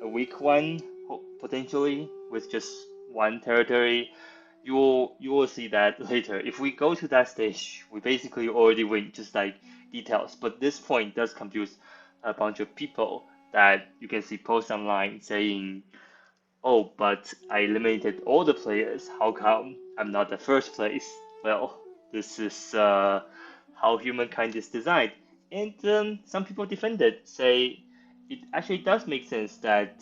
a weak one potentially with just one territory. You will see that later. If we go to that stage, we basically already win, just like details. But this point does confuse a bunch of people that you can see posts online saying, "Oh, but I eliminated all the players. How come I'm not the first place?" Well, this is how humankind is designed. And some people defend it, say it actually does make sense that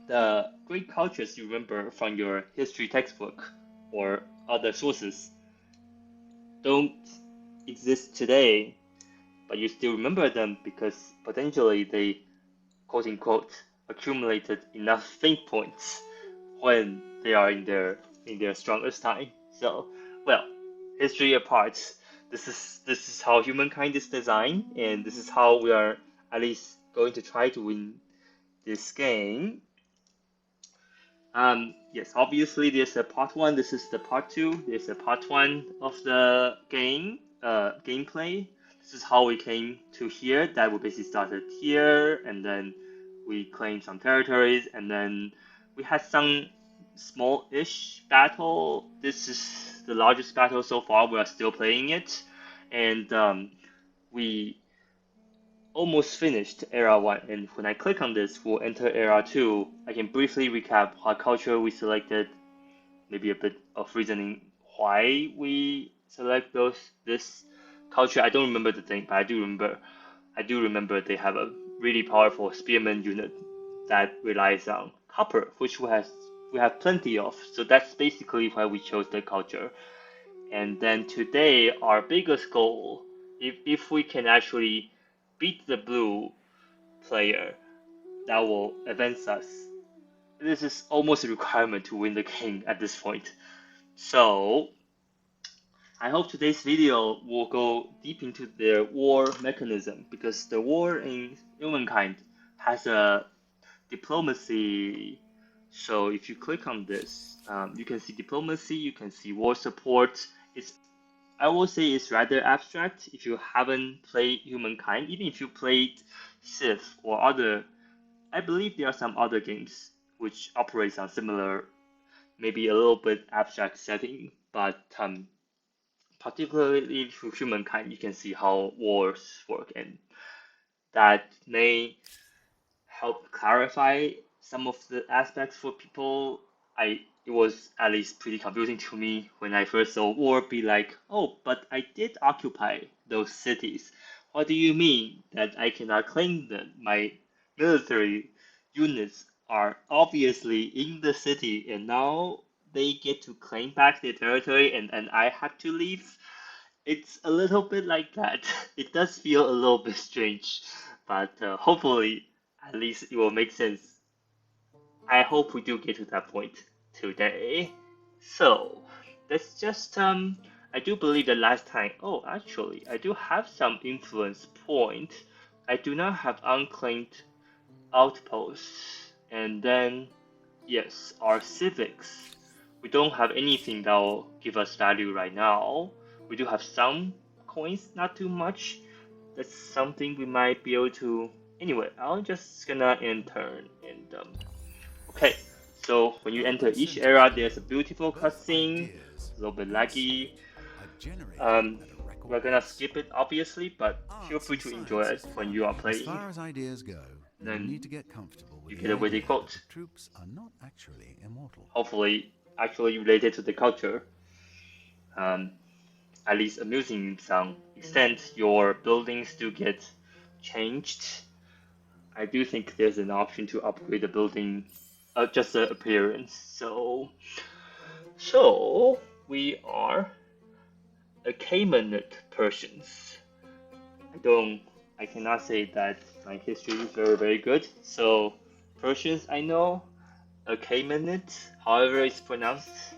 the great cultures you remember from your history textbook or other sources don't exist today, but you still remember them because potentially they quote unquote accumulated enough fate points when they are in their strongest time. So, well, history apart, this is how humankind is designed, and this is how we are at least going to try to win this game. Yes, obviously there's a part one. This is the part two. There's a part one of the gameplay. This is how we came to here. That we basically started here, and then we claimed some territories, and then we had some small-ish battle. This is the largest battle so far. We are still playing it, and we almost finished Era 1, and when I click on this, we'll enter Era 2. I can briefly recap what culture we selected, maybe a bit of reasoning why we select this culture. I don't remember the thing, but I do remember they have a really powerful spearman unit that relies on copper, which we have plenty of. So that's basically why we chose the culture. And then today, our biggest goal, if we can actually beat the blue player, that will advance us. This is almost a requirement to win the game at this point. So, I hope today's video will go deep into the war mechanism, because the war in Humankind has a diplomacy. So if you click on this, you can see diplomacy, you can see war support. I will say it's rather abstract if you haven't played Humankind. Even if you played Civ or other, I believe there are some other games which operates on similar, maybe a little bit abstract setting, but particularly for Humankind, you can see how wars work, and that may help clarify some of the aspects for people. It was at least pretty confusing to me when I first saw war be like, oh, but I did occupy those cities. What do you mean that I cannot claim them? My military units are obviously in the city, and now they get to claim back their territory, and I have to leave. It's a little bit like that. It does feel a little bit strange, but hopefully at least it will make sense. I hope we do get to that point today. So let's just I do believe that last time, oh, actually I do have some influence point. I do not have unclaimed outposts. And then yes, our civics. We don't have anything that will give us value right now. We do have some coins, not too much. That's something we might be able to. Anyway, I'm just gonna enter, and okay. So when you enter each era, there's a beautiful cutscene, a little bit laggy. Um, we're gonna skip it obviously, but feel free to enjoy it when you are playing. As far as ideas go, you need to get comfortable with You the get a witty idea quote, that troops are not actually immortal. hopefully actually related to the culture. Um, at least amusing in some extent. Your buildings do get changed. I do think there's an option to upgrade the building, just the appearance. So we are Achaemenid Persians. I cannot say that my history is very good. So Persians I know, Achaemenid, however it's pronounced,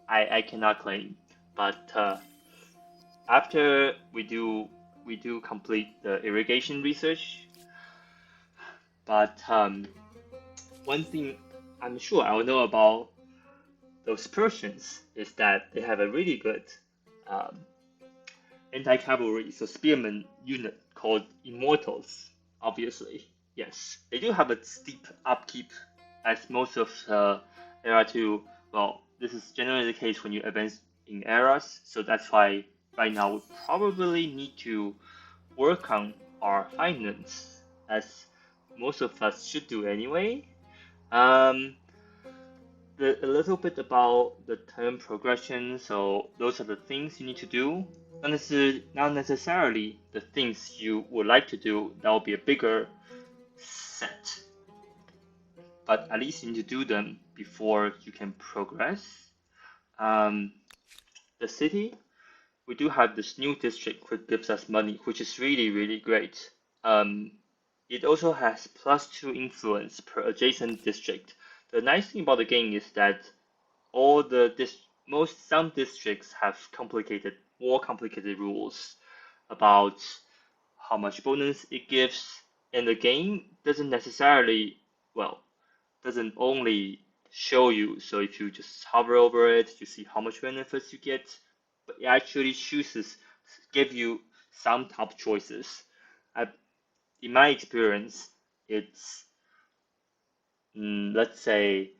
I cannot claim. But after we do complete the irrigation research, but one thing I'm sure I'll know about those Persians is that they have a really good um, anti-cavalry, so spearman unit called Immortals, obviously. yes, they do have a steep upkeep, as most of Era 2. Well, this is generally the case when you advance in eras, so that's why right now we probably need to work on our finance, as most of us should do anyway. Um, a little bit about the term progression. So those are the things you need to do. Not necessarily the things you would like to do. That will be a bigger set, but at least you need to do them before you can progress. The city, we do have this new district which gives us money, which is really great. It also has +2 influence per adjacent district. The nice thing about the game is that all the some districts have more complicated rules about how much bonus it gives, and the game doesn't necessarily, well, doesn't only show you. So if you just hover over it, you see how much benefits you get, but it actually give you some top choices. In my experience, it's let's say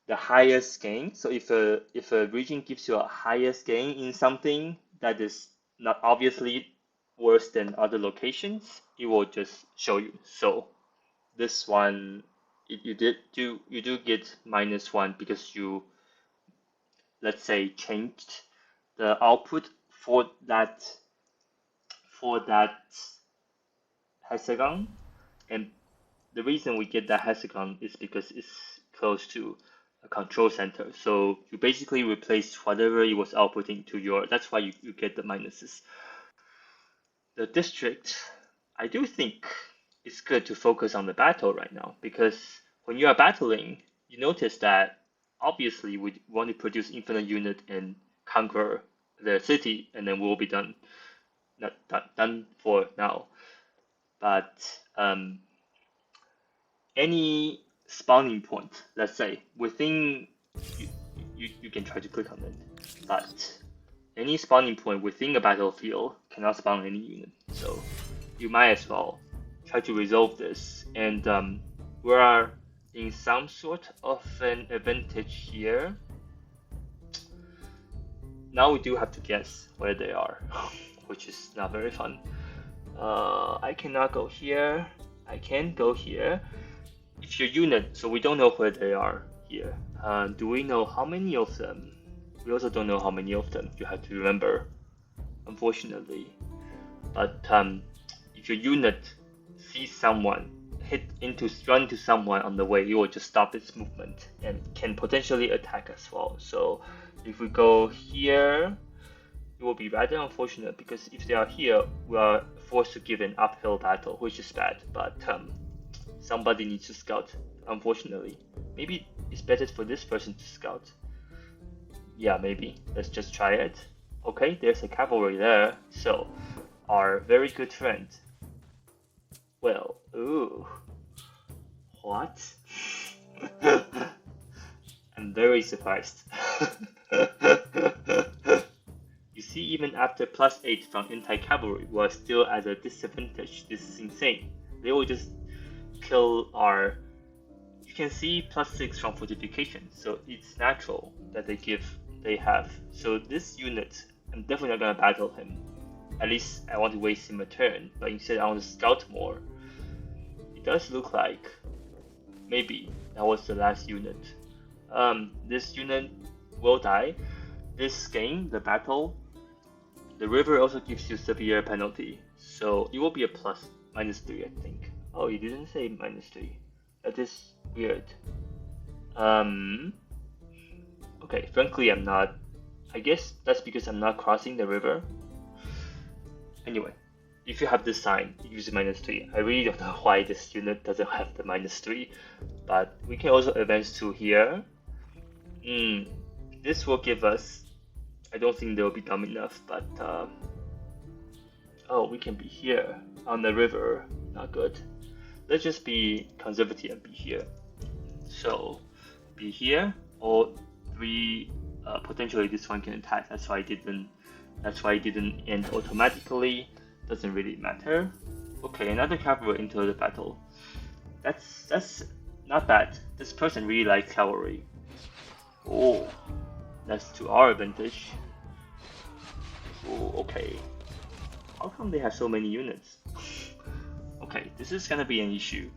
the highest gain. So if a region gives you a highest gain in something that is not obviously worse than other locations, it will just show you. So this one, you do get -1 because you, let's say, changed the output for that hexagon, and the reason we get that hexagon is because it's close to a control center. So you basically replace whatever it was outputting to your. That's why you get the minuses. The district, I do think it's good to focus on the battle right now, because when you are battling, you notice that obviously we want to produce infinite unit and conquer the city, and then we'll be done. Not done for now, but any spawning point, let's say within, you can try to click on it, but any spawning point within a battlefield cannot spawn any unit. So you might as well try to resolve this. And we are in some sort of an advantage here. Now we do have to guess where they are, which is not very fun. I cannot go here. I can go here. If your unit, so we don't know where they are here. Do we know how many of them? We also don't know how many of them. You have to remember, unfortunately. But if your unit sees someone, run into someone on the way, it will just stop its movement and can potentially attack as well. So if we go here, it will be rather unfortunate, because if they are here, we are forced to give an uphill battle, which is bad. But somebody needs to scout, unfortunately. Maybe it's better for this person to scout. Yeah, maybe. Let's just try it. Okay, there's a cavalry there. So, our very good friend. Well, ooh. What? I'm very surprised. You see, even after +8 from anti-cavalry, we're still at a disadvantage. This is insane. They will just kill our. You can see +6 from fortification, so it's natural that they have. So this unit, I'm definitely not gonna battle him. At least I want to waste him a turn, but instead I want to scout more. It does look like maybe that was the last unit. This unit will die. This game, the battle, the river also gives you severe penalty, so it will be a -3, I think. Oh, you didn't say -3. That is weird. Okay, frankly, I'm not. I guess that's because I'm not crossing the river. Anyway, if you have this sign, use -3. I really don't know why this unit doesn't have the -3, but we can also advance to here. This will give us. I don't think they'll be dumb enough, but oh, we can be here on the river. Not good. Let's just be conservative and be here. So, be here. All 3. Potentially, this one can attack. That's why it didn't end automatically. Doesn't really matter. Okay, another cavalry into the battle. That's not bad. This person really likes cavalry. Oh, that's to our advantage. Oh, okay. How come they have so many units? Okay, this is gonna be an issue.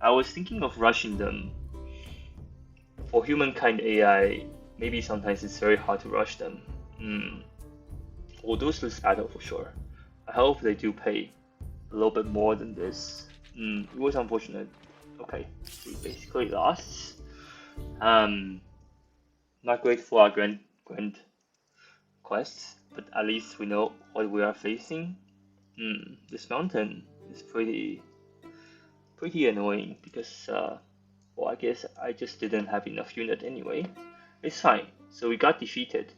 I was thinking of rushing them. For Humankind AI, maybe sometimes it's very hard to rush them. We'll lose this battle for sure. I hope they do pay a little bit more than this. It was unfortunate. Okay, we basically lost. Not great for our grand quests, but at least we know what we are facing. This mountain is pretty annoying because well, I guess I just didn't have enough unit anyway. It's fine. So we got defeated.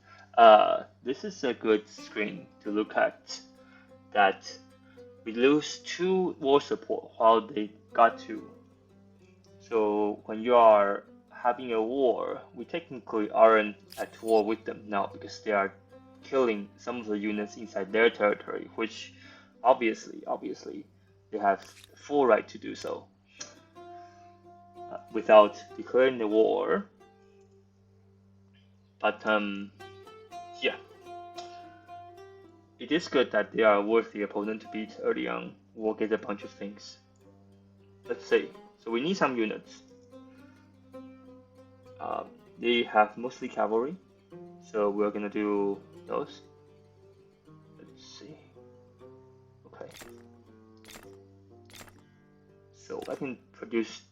This is a good screen to look at. That we lose 2 war support while they got 2. So when you are having a war, we technically aren't at war with them now because they are killing some of the units inside their territory, which obviously they have full right to do so without declaring the war. But yeah, it is good that they are a worthy opponent to beat early on. We'll get a bunch of things. Let's see. So we need some units. They have mostly cavalry, so we're gonna do those. Let's see. Okay. So I can produce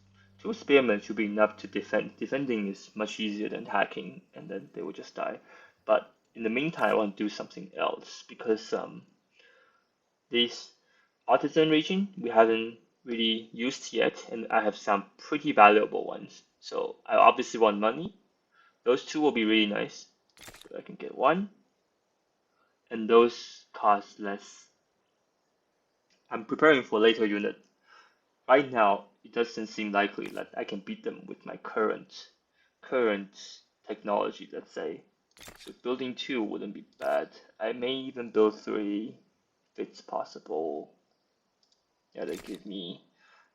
2 spearmen should be enough to defend. Defending is much easier than hacking, and then they will just die. But in the meantime, I want to do something else because this artisan region we haven't really used yet, and I have some pretty valuable ones. So I obviously want money. Those 2 will be really nice. So I can get 1, and those cost less. I'm preparing for later unit. Right now, it doesn't seem likely that I can beat them with my current technology, let's say. So building 2 wouldn't be bad. I may even build 3 if it's possible. Yeah, they give me.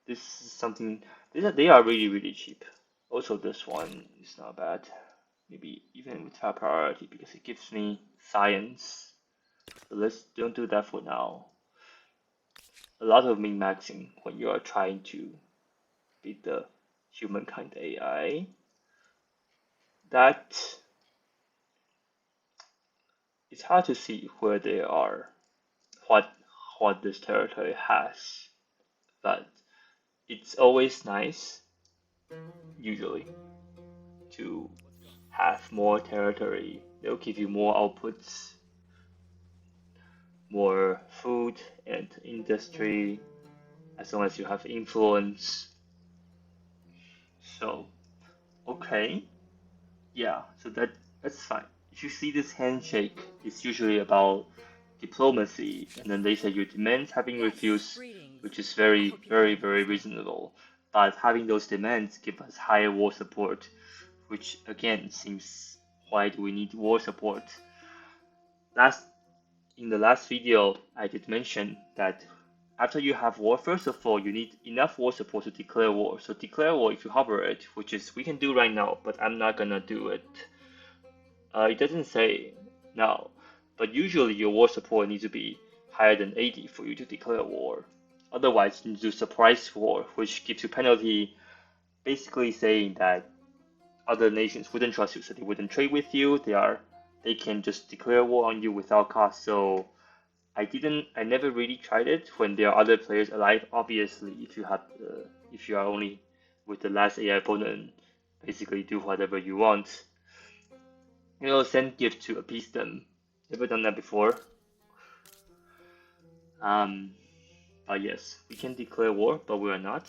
This is something. They are really cheap. Also, this one is not bad. Maybe even with top priority because it gives me science. So let's don't do that for now. A lot of min-maxing when you are trying to beat the Humankind AI. That it's hard to see where they are, what this territory has, but it's always nice, usually, to have more territory. They'll give you more outputs, more food and industry, as long as you have influence. So, okay, yeah, so that's fine. If you see this handshake, it's usually about diplomacy, and then they say your demands have been refused, which is very reasonable. But having those demands give us higher war support, which again seems why do we need war support? In the last video, I did mention that after you have war, first of all, you need enough war support to declare war. So declare war if you hover it, which is we can do right now, but I'm not gonna do it. It doesn't say now, but usually your war support needs to be higher than 80 for you to declare war. Otherwise, you need to do surprise war, which gives you penalty, basically saying that other nations wouldn't trust you, so they wouldn't trade with you. They can just declare war on you without cost. So I never really tried it when there are other players alive. Obviously, if you are only with the last AI opponent, basically do whatever you want. Send gift to appease them. Never done that before. But yes, we can declare war, but we are not.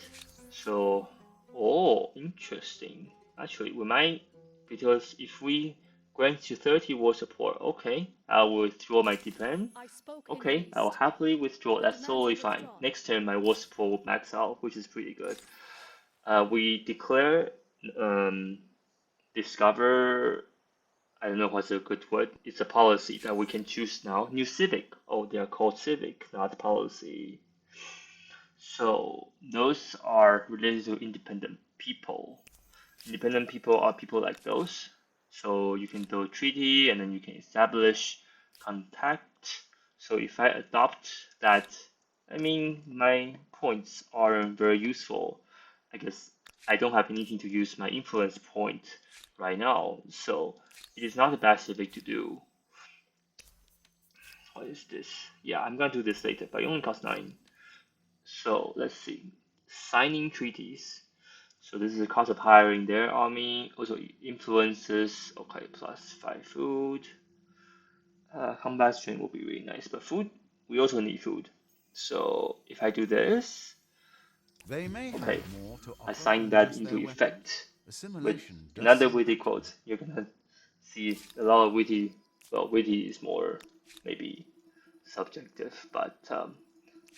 So, oh, interesting. Actually, we might, because if we grant you 30 war support, okay, I will withdraw my demand. Okay, I will happily withdraw. That's totally fine. Next turn, my war support will max out, which is pretty good. We declare, discover. I don't know what's a good word. It's a policy that we can choose now. New civic. Oh, they are called civic, not policy. So those are related to independent people. Independent people are people like those. So you can build treaty and then you can establish contact. So if I adopt that, I mean, my points aren't very useful. I guess I don't have anything to use my influence point right now. So it is not a bad civic to do. What is this? Yeah, I'm gonna do this later, but it only costs 9. So let's see. Signing treaties. So this is the cost of hiring their army. Also influences. Okay, plus 5 food. Combat strength will be really nice, but food, we also need food. So if I do this, They may have okay, more to I offer sign than that just into their weapons. effect with Assimilation does another seem witty practical. quote. You're gonna see a lot of witty. Well, witty is more maybe subjective, but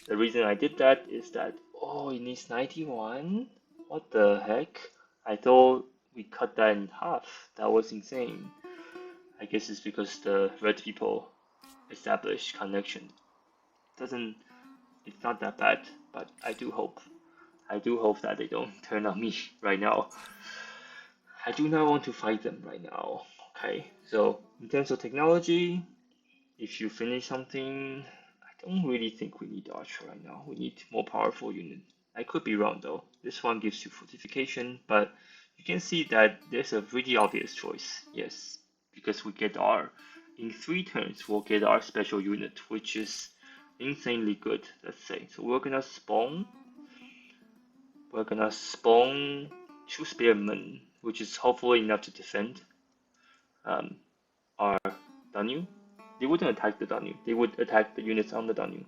the reason I did that is that, oh, it needs 91? What the heck? I thought we cut that in half. That was insane. I guess it's because the red people established connection. Doesn't, it's not that bad, but I do hope that they don't turn on me right now. I do not want to fight them right now. Okay, so in terms of technology, if you finish something, I don't really think we need archer right now. We need more powerful unit. I could be wrong though. This one gives you fortification, but you can see that there's a really obvious choice. Yes, because we get our, in 3 turns, we'll get our special unit, which is insanely good, let's say. So we're gonna spawn 2 spearmen, which is hopefully enough to defend um, our Danube. They wouldn't attack the Danube. They would attack the units on the Danube.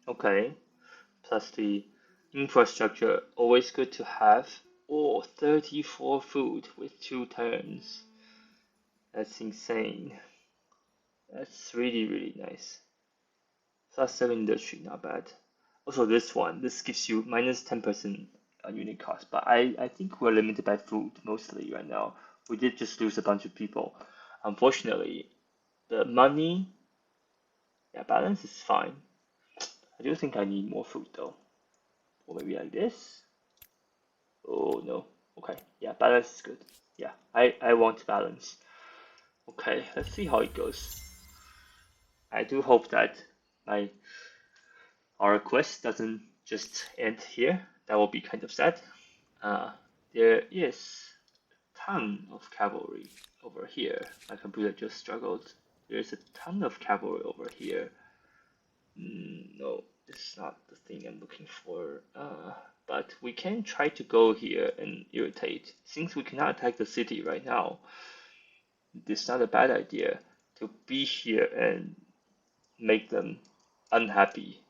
Okay, plus the infrastructure, always good to have. Oh, 34 food with 2 turns. That's insane. That's really, really nice. Plus 7 industry, not bad. Also this one, this gives you minus 10% unit cost, but I think we're limited by food mostly right now. We did just lose a bunch of people. Unfortunately, the money, yeah, balance is fine. I do think I need more food though. Or maybe like this. Oh no. Okay. Yeah, balance is good. Yeah, I want balance. Okay, let's see how it goes. I do hope that my our quest doesn't just end here. That will be kind of sad. Uh, there is a ton of cavalry over here. My computer just struggled. There's a ton of cavalry over here. No, this is not the thing I'm looking for. But we can try to go here and irritate. Since we cannot attack the city right now, it's not a bad idea to be here and make them unhappy,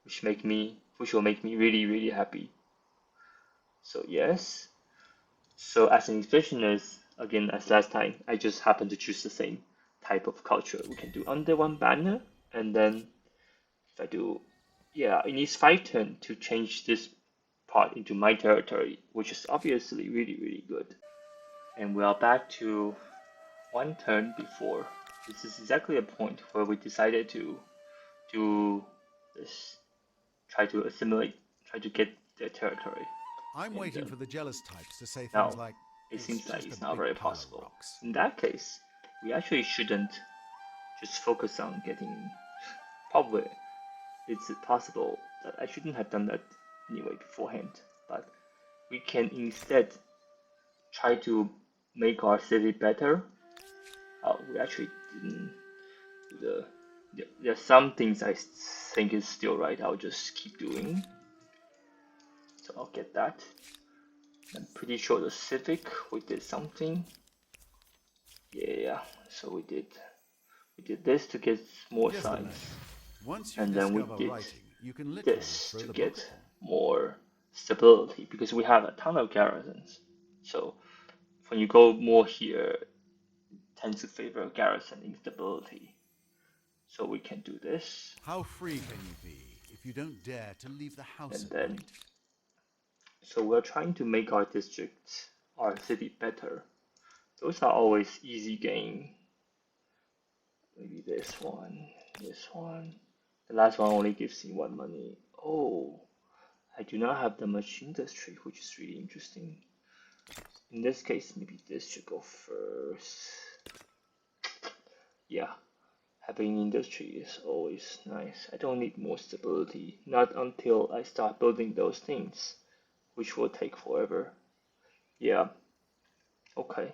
which will make me really, really happy. So yes. So as an expressionist, again as last time, I just happen to choose the same type of culture. We can do under one banner, and then if I do, yeah, it needs 5 turns to change this part into my territory, which is obviously really, really good. And we are back to 1 turn before. This is exactly a point where we decided to do this, try to assimilate, try to get their territory. I'm And waiting for the jealous types to say things now like, it it's seems like just a it's not big very pile of possible. rocks. In that case, we actually shouldn't just focus on getting. Probably it's possible that I shouldn't have done that anyway beforehand, but we can instead try to make our city better. We actually didn't do the. There's some things I think is still right. I'll just keep doing. So I'll get that. I'm pretty sure the civic we did something. Yeah, so we did this to get more Just science, imagine. Once you and then we discover did writing, you can literally this throw to the book get at them. more stability because we have a ton of garrisons. So when you go more here, it tends to favor garrison instability. So we can do this, How free can you be if you don't dare to leave the house and at then night? so we're trying to make our districts, our city better. Those are always easy game. Maybe this one. This one. The last one only gives me 1 money. Oh, I do not have that much industry, which is really interesting. In this case, maybe this should go first. Yeah, having industry is always nice. I don't need more stability, not until I start building those things, which will take forever. Yeah, okay.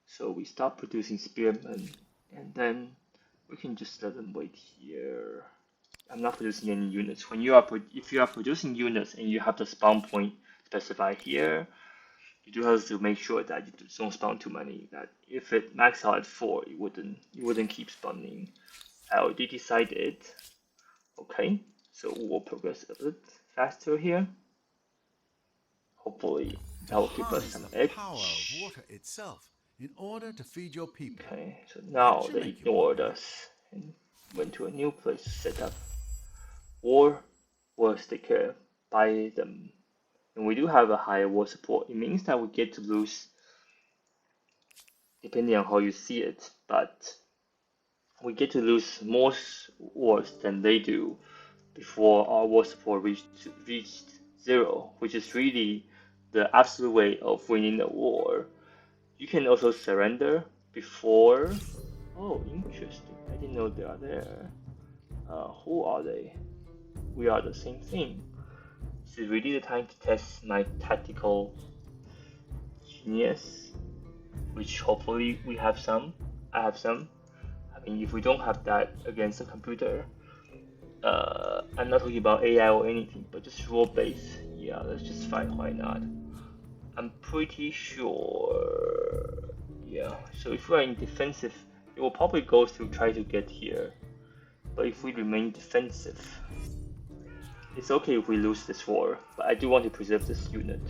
So we start producing spearmen, and then we can just let them wait here. I'm not producing any units. When you are if you are producing units and you have the spawn point specified here, you do have to make sure that you don't spawn too many. That if it max out at 4, it wouldn't keep spawning. I already decided. Okay, so we'll progress a bit faster here. Hopefully that will give us Harness some the power of edge. water itself in order to feed your people. Okay, so That now should they make you ignored popular. us and went to a new place to set up. Or worse, they care by them. And we do have a higher war support. It means that we get to lose, depending on how you see it, but we get to lose more wars than they do before our war support reached 0, which is really the absolute way of winning a war. You can also surrender before. Oh, interesting. I didn't know they are there. Who are they? We are the same thing. This is really the time to test my tactical genius, which hopefully we have some. I have some. I mean, if we don't have that against a computer, I'm not talking about AI or anything, but just raw base. Yeah, let's just fight. Why not? I'm pretty sure. Yeah. So if we are in defensive, it will probably go to try to get here. But if we remain defensive, it's okay if we lose this war. But I do want to preserve this unit.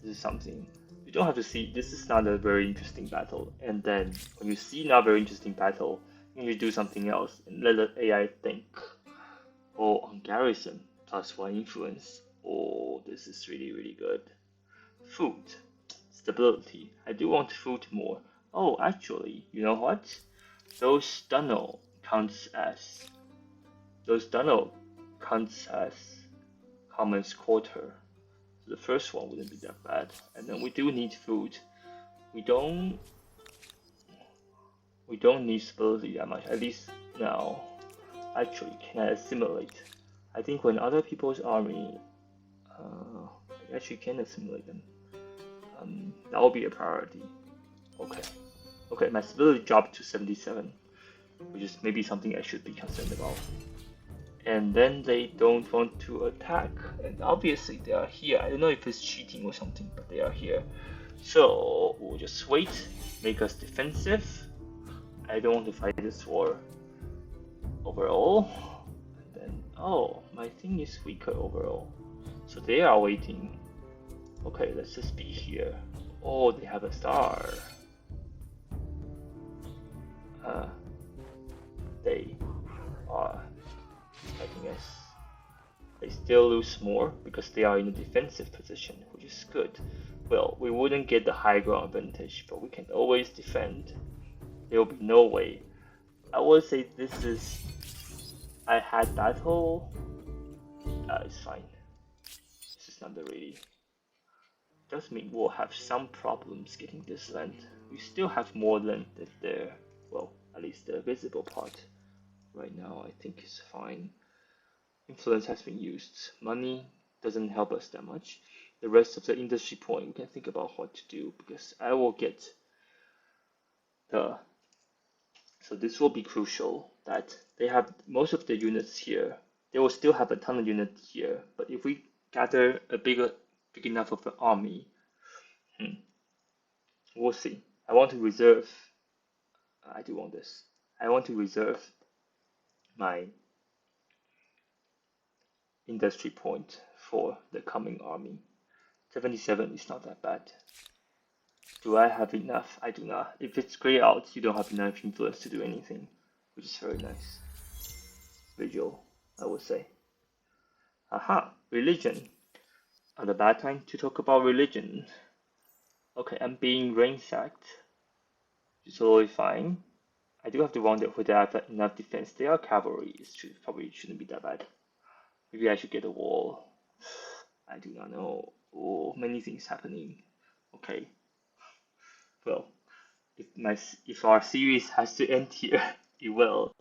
This is something you don't have to see. This is not a very interesting battle. And then when you see not very interesting battle, you do something else and let the AI think. Oh, on garrison +1 influence. Oh, this is really good. Food stability. I do want food more. Oh, actually, you know what? Those tunnel counts as commons quarter. So the first one wouldn't be that bad. And then we do need food. We don't need stability that much. At least now. Actually, can I assimilate? I think when other people's army, I actually can assimilate them. That will be a priority. Okay. Okay, my stability dropped to 77, which is maybe something I should be concerned about. And then they don't want to attack, and obviously they are here. I don't know if it's cheating or something, but they are here. So we'll just wait, make us defensive. I don't want to fight this war overall. And then, oh, my thing is weaker overall. So they are waiting. Okay, let's just be here. Oh, they have a star. They are fighting us. They still lose more because they are in a defensive position, which is good. Well, we wouldn't get the high ground advantage, but we can always defend. There will be no way. I would say this is... I had battle. It's fine. This is not the really... Does mean we'll have some problems getting this land. We still have more land than there. Well, at least the visible part. Right now, I think is fine. Influence has been used. Money doesn't help us that much. The rest of the industry point, we can think about what to do because I will get the. So this will be crucial that they have most of the units here. They will still have a ton of units here, but if we gather a big enough of an army, we'll see. I want to reserve. I do want this. I want to reserve my industry point for the coming army. 77 is not that bad. Do I have enough? I do not. If it's grey out, you don't have enough influence to do anything, which is very nice. Visual, I would say. Aha, religion. Not a bad time to talk about religion. Okay, I'm being ransacked. It's totally fine. I do have to wonder if they have enough defense. They are cavalry. Probably shouldn't be that bad. Maybe I should get a wall. I do not know. Oh, many things happening. Okay. Well, if our series has to end here, it will.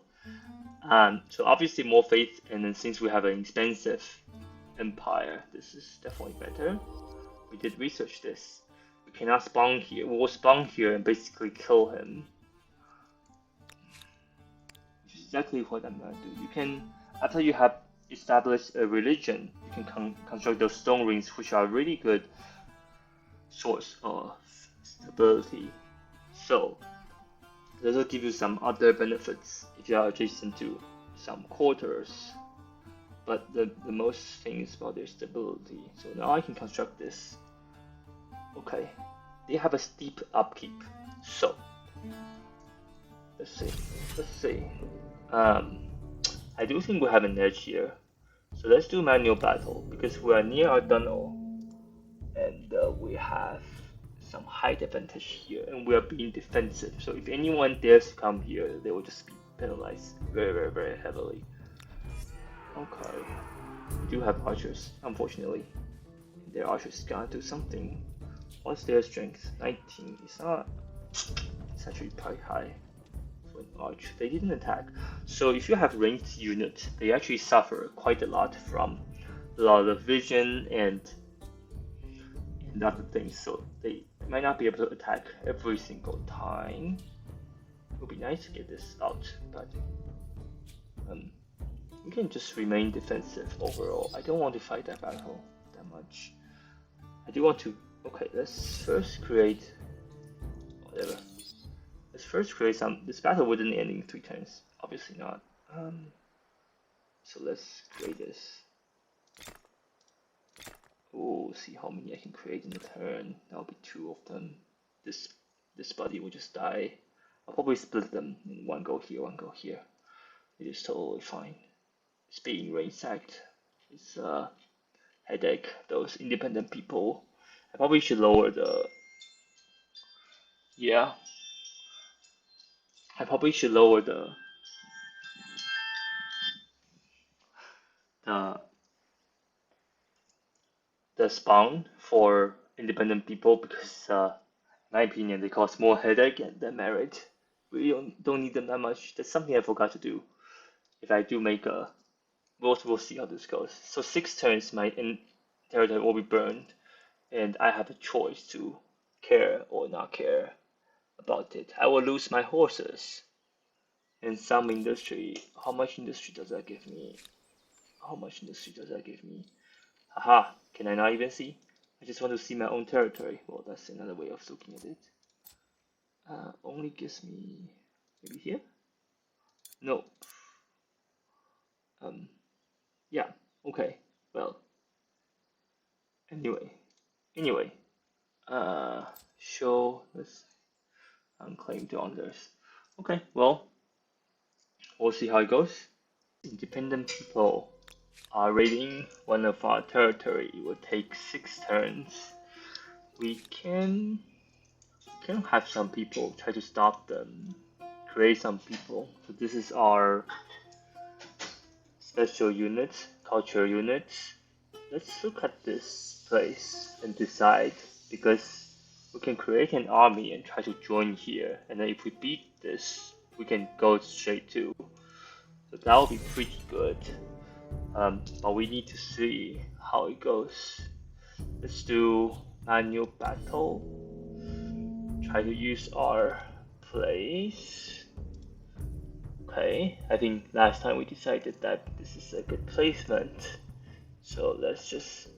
So obviously more faith, and then since we have an expensive empire, this is definitely better. We did research this. We cannot spawn here. We will spawn here and basically kill him. Which is exactly what I'm gonna do. You can, after you have established a religion, you can construct those stone rings, which are really good source of stability. So, this will give you some other benefits if you are adjacent to some quarters. But the most thing is about their stability. So now I can construct this. Okay, they have a steep upkeep. So, let's see. I do think we have an edge here. So let's do manual battle because we are near our tunnel, and we have some height advantage here, and we are being defensive. So if anyone dares to come here, they will just be penalized very heavily. Okay, we do have archers, unfortunately. Their archers gotta do something. What's their strength? 19. It's actually quite high for an arch. They didn't attack. So if you have ranged units, they actually suffer quite a lot from a lot of vision and other things. So they might not be able to attack every single time. It would be nice to get this out, but we can just remain defensive overall. I don't want to fight that battle that much. I do want to. Okay, let's first create whatever. Let's first create some. This battle wouldn't end in 3 turns. Obviously not. So let's create this. Oh, see how many I can create in a turn. That'll be 2 of them. This body will just die. I'll probably split them in one go here, one go here. It is totally fine. It's being ransacked. It's a headache. Those independent people. I probably should lower the. Yeah. I probably should lower the spawn for independent people because, in my opinion, they cause more headache than merit. We don't need them that much. That's something I forgot to do. If I do make a, we'll see how this goes. So 6 turns, my territory will be burned, and I have a choice to care or not care about it. I will lose my horses and some industry. How much industry does that give me? Haha, can I not even see? I just want to see my own territory. Well, that's another way of looking at it. Only gives me maybe here? No. Yeah, okay. Well. Anyway. Show this unclaimed dwellers. Okay, well, we'll see how it goes. Independent people are raiding one of our territory. It will take 6 turns. We can have some people try to stop them, create some people. So this is our special units, culture units. Let's look at this place and decide, because we can create an army and try to join here, and then if we beat this, we can go straight to. So that will be pretty good. But we need to see how it goes. Let's do manual battle. Try to use our place. Okay, I think last time we decided that this is a good placement. So let's just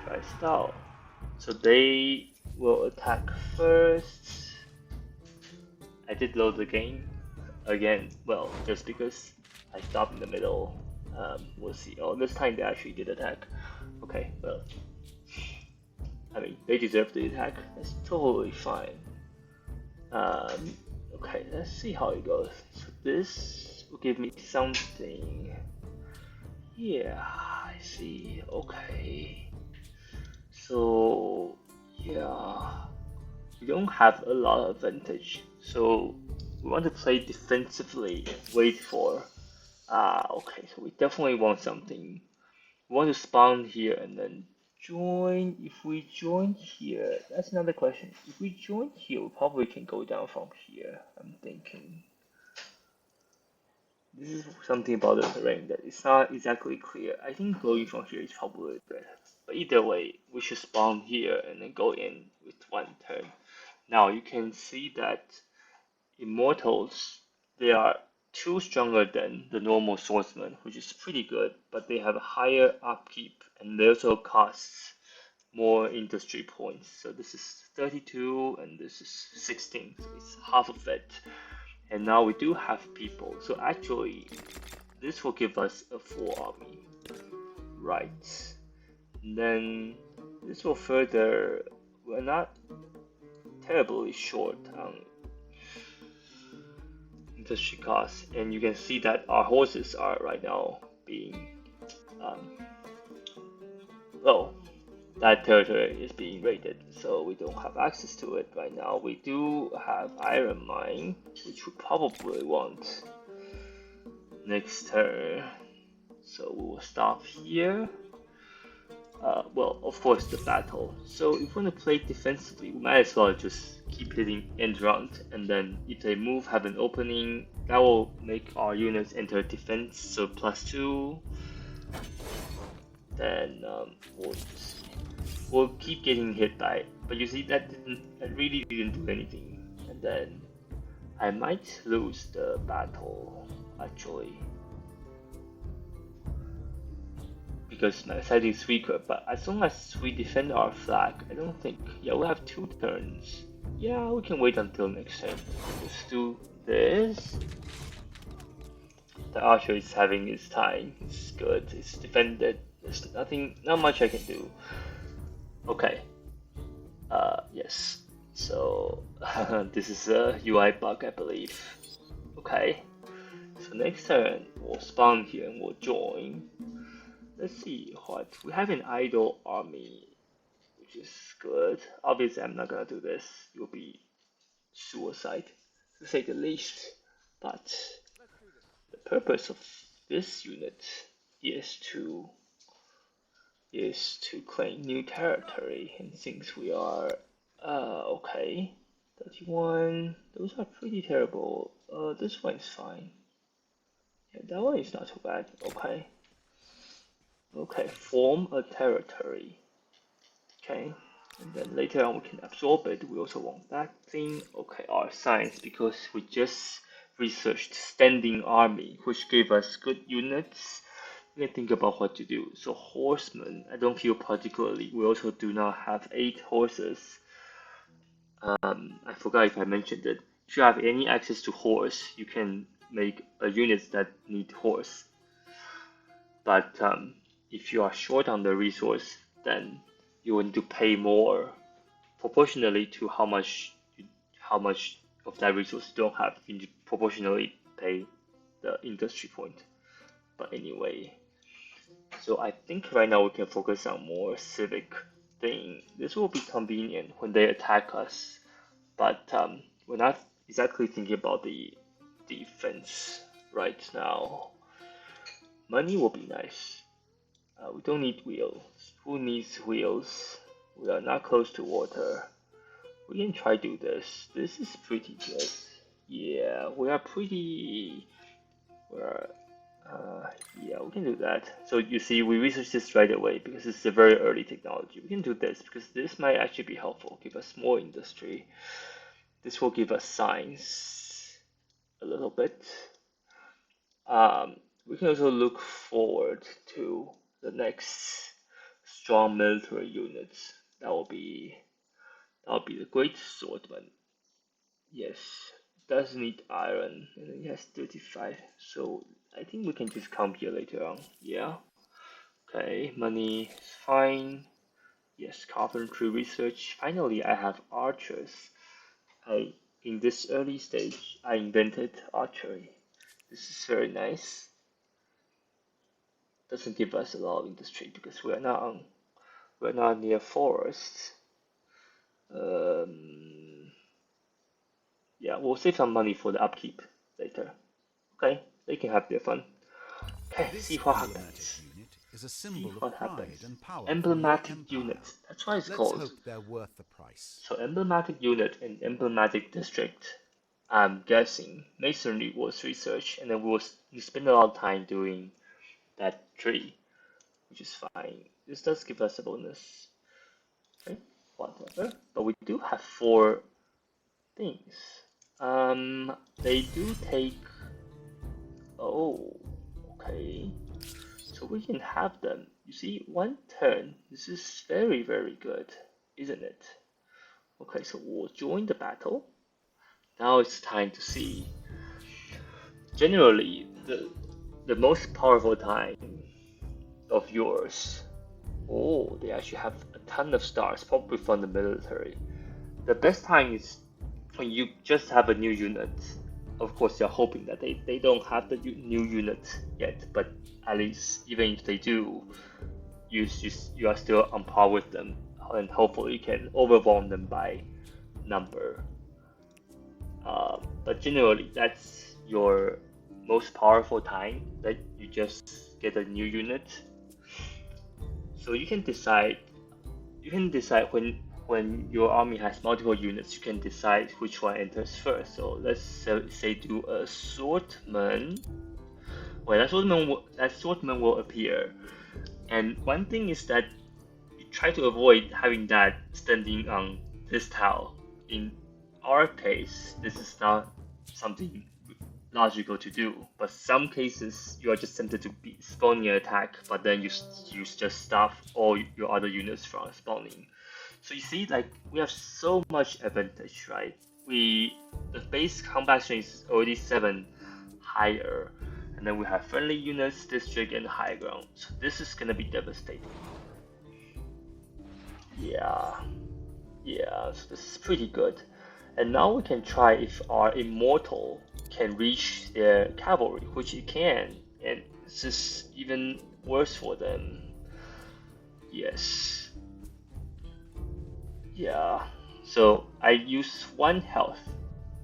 try style. So they will attack first. I did load the game again, well, just because I stopped in the middle. We'll see. Oh, this time they actually did attack. Okay, well, I mean, they deserve the attack. That's totally fine. Okay, let's see how it goes. So this will give me something. Yeah, I see. Okay. So, yeah. We don't have a lot of advantage. So, We want to play defensively and wait for. Okay, so we definitely want something. We want to spawn here and then join. If we join here, that's another question. If we join here, we probably can go down from here. I'm thinking. This is something about the terrain that is not exactly clear. I think going from here is probably better. But either way, we should spawn here and then go in with one turn. Now you can see that Immortals, they are two stronger than the normal swordsman, which is pretty good, but they have a higher upkeep and they also cost more industry points. So this is 32 and this is 16, so it's half of it. And now we do have people, so actually this will give us a full army, right? And then this will further, we're not terribly short on industry costs, and you can see that our horses are right now being um, low. That territory is being raided, so we don't have access to it right now. We do have iron mine, which we probably want next turn. So we will stop here. Well, of course, the battle. So if we want to play defensively, we might as well just keep hitting end round, and then if they move, have an opening, that will make our units enter defense, so +2. Then we'll keep getting hit by it. But you see, that really didn't do anything. And then I might lose the battle, actually, because my side is weaker, but as long as we defend our flag, I don't think. Yeah, we have 2 turns. Yeah, we can wait until next turn. Let's do this. The archer is having his time. It's good. It's defended. There's not much I can do. Okay. Yes. So this is a UI bug, I believe. Okay. So next turn we'll spawn here and we'll join. Let's see what we have an idle army, which is good. Obviously, I'm not gonna do this. It will be suicide, to say the least. But the purpose of this unit is to claim new territory, and since we are okay, 31. Those are pretty terrible. This one is fine. Yeah, that one is not too bad. Okay. Okay, form a territory. Okay, and then later on we can absorb it. We also want that thing. Okay, our science, because we just researched standing army, which gave us good units. We can think about what to do. So horsemen, I don't feel particularly. We also do not have 8 horses. I forgot if I mentioned it. If you have any access to horse, you can make a unit that need horse. But if you are short on the resource, then you will need to pay more proportionally to how much of that resource you don't have. You need to proportionally pay the industry point. But anyway, so I think right now we can focus on more civic thing. This will be convenient when they attack us, but we're not exactly thinking about the defense right now. Money will be nice. We don't need wheels. Who needs wheels? We are not close to water. We can try do this. This is pretty good. Yeah, we are pretty. We're yeah, we can do that. So you see, we researched this right away because it's a very early technology. We can do this because this might actually be helpful. Give us more industry. This will give us science a little bit. We can also look forward to the next strong military units. That will be the great swordman. Yes, does need iron, and it has 35. So I think we can just come here later on. Yeah. Okay, money is fine. Yes, carpentry research. Finally, I have archers. In this early stage, I invented archery. This is very nice. Doesn't give us a lot of industry because we're not near forests. Um, Yeah, we'll save some money for the upkeep later. Okay, they can have their fun. Okay, This see what emblematic happens. unit is a See symbol of what pride happens. and power for your Emblematic unit. empire. That's what it's Let's called. hope they're worth the price. So emblematic unit and emblematic district. I'm guessing masonry was research, and then we spend a lot of time doing that tree, which is fine. This does give us a bonus. Okay, whatever. But we do have 4 things. They do take. Oh, okay. So we can have them. You see, 1 turn. This is very, very good, isn't it? Okay, so we'll join the battle. Now it's time to see. Generally, the most powerful time of yours. Oh, they actually have a ton of stars, probably from the military. The best time is when you just have a new unit. Of course, you're hoping that they don't have the new unit yet, but at least even if they do, you are still on par with them, and hopefully you can overwhelm them by number. But generally, that's your most powerful time that you just get a new unit. So you can decide. You can decide when your army has multiple units. You can decide which one enters first. So let's say do a swordman. Well, that swordman will appear. And one thing is that you try to avoid having that standing on this tile. In our case, this is not something logical to do, but some cases you are just tempted to be spawning an attack, but then you just stop all your other units from spawning. So you see, like, we have so much advantage, right? The base combat strength is already 7 higher, and then we have friendly units, district, and high ground. So this is gonna be devastating. Yeah, yeah, so this is pretty good. And now we can try if our immortal can reach their cavalry, which it can, and this is even worse for them. Yes. Yeah. So I use 1 health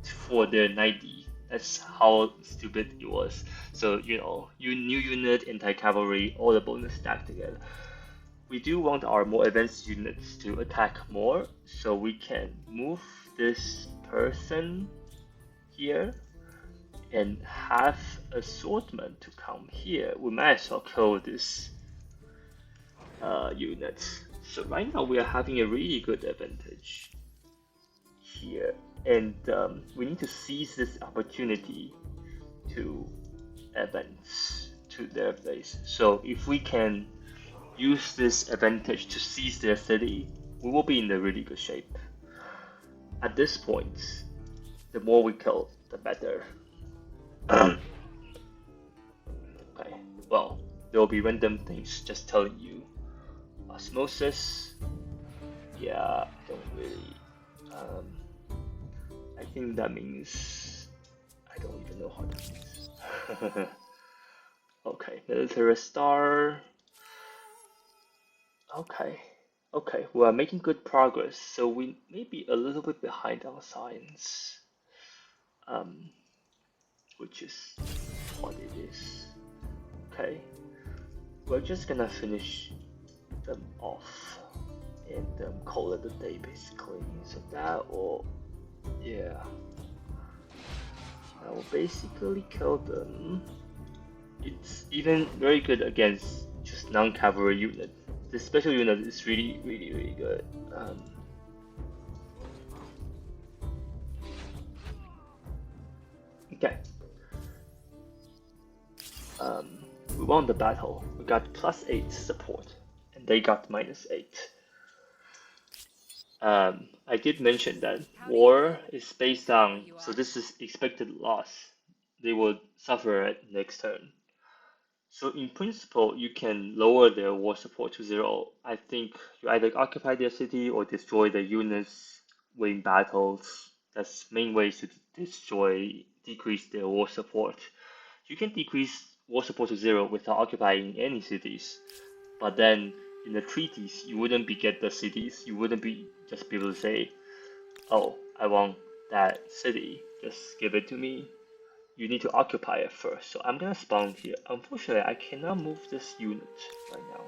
for their 90. That's how stupid it was. So, you new unit, anti-cavalry, all the bonus stacked together. We do want our more advanced units to attack more, so we can move this person here and have a swordman to come here. We might as well kill this unit. So right now we are having a really good advantage here, and we need to seize this opportunity to advance to their base. So if we can use this advantage to seize their city, we will be in a really good shape. At this point, the more we kill, the better. Okay, well, there will be random things just telling you. Osmosis, yeah, don't really. I think that means I don't even know how that means. Okay, military star. Okay, okay, we are making good progress, so we may be a little bit behind on science, um, which is what it is. Okay, we're just gonna finish them off and call it a day basically. So that will, yeah, I will basically kill them. It's even very good against just non-cavalry unit. The special unit is really, really, really good. Okay. We won the battle. We got +8 support, and they got -8. I did mention that war is based on, so this is expected loss. They would suffer it next turn. So in principle, you can lower their war support to 0. I think you either occupy their city or destroy their units, win battles. That's main ways to decrease their war support. You can decrease war support to 0 without occupying any cities, but then in the treaties, you wouldn't be get the cities. You wouldn't be just be able to say, "Oh, I want that city. Just give it to me. You need to occupy it first. So I'm gonna spawn here. Unfortunately, I cannot move this unit right now.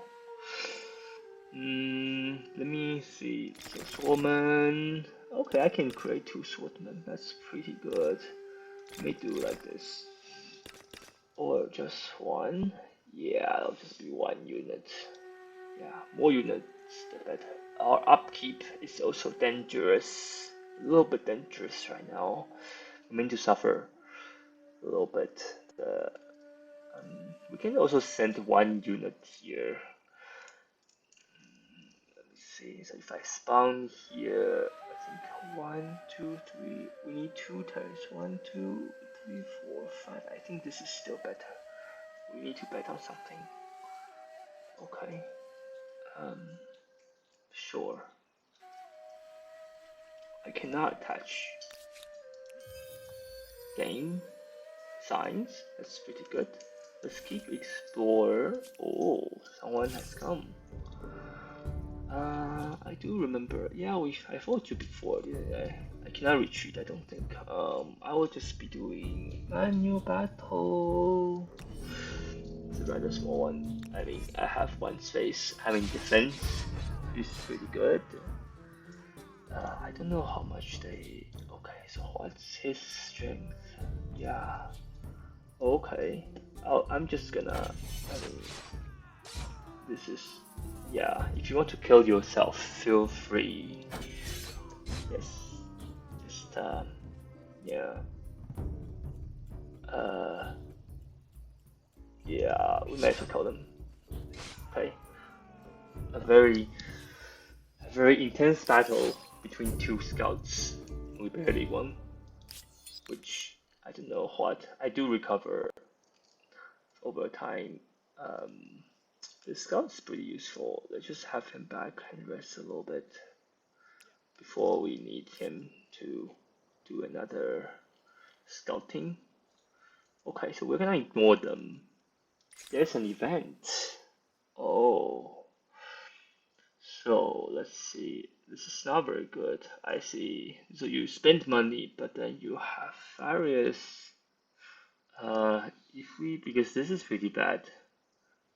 Let me see. So Swordmen. Okay, I can create 2 Swordmen. That's pretty good. Let me do like this. Or just 1. Yeah, it'll just be 1 unit. Yeah, more units the better. Our upkeep is also dangerous. A little bit dangerous right now. I'm going to suffer a little bit. We can also send 1 unit here. Let me see. So if I spawn here, I think 1, 2, 3. We need 2 turns. 1, 2, 3, 4, 5. I think this is still better. We need to bet on something. Okay. Sure. I cannot touch game signs. That's pretty good. Let's keep explore. Oh, someone has come. I do remember. Yeah, I fought you before, didn't I? I cannot retreat. I don't think. I will just be doing manual battle. It's a rather small one. I mean, I have 1 space. Having defense is pretty good. I don't know how much they. Okay, so what's his strength? Yeah. Okay. I'm just gonna. I mean, this is. Yeah. If you want to kill yourself, feel free. Yes. Just Yeah. Uh. Yeah. We might as well kill them. Okay. A very intense battle between 2 scouts. We barely won. Which I don't know what. I do recover over time. The scout's pretty useful. Let's just have him back and rest a little bit before we need him to do another scouting. Okay, so we're gonna ignore them. There's an event. Oh. So let's see. This is not very good. I see. So you spend money, but then you have various. If we because this is pretty bad.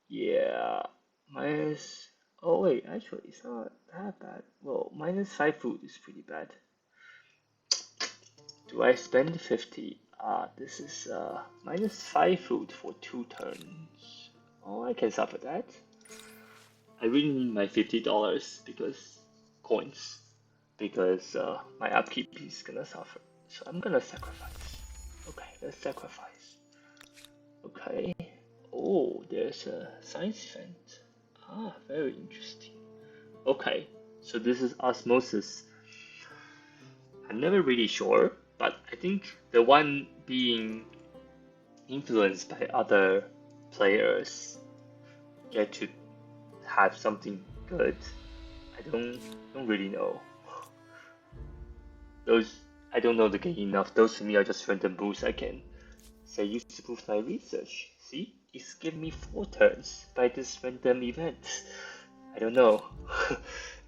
Yeah, minus. Oh wait, actually, it's not that bad. Well, -5 food is pretty bad. Do I spend 50? This is -5 food for 2 turns. Oh, I can suffer that. I really need my $50 because coins, because my upkeep is gonna suffer. So I'm gonna sacrifice. Okay, let's sacrifice. Okay. Oh, there's a science event. Ah, very interesting. Okay, so this is osmosis. I'm never really sure, but I think the one being influenced by other players get to have something good. I don't really know. Those I don't know the game enough. Those to me are just random boosts I can say use to boost my research. See, it's given me 4 turns by this random event. I don't know.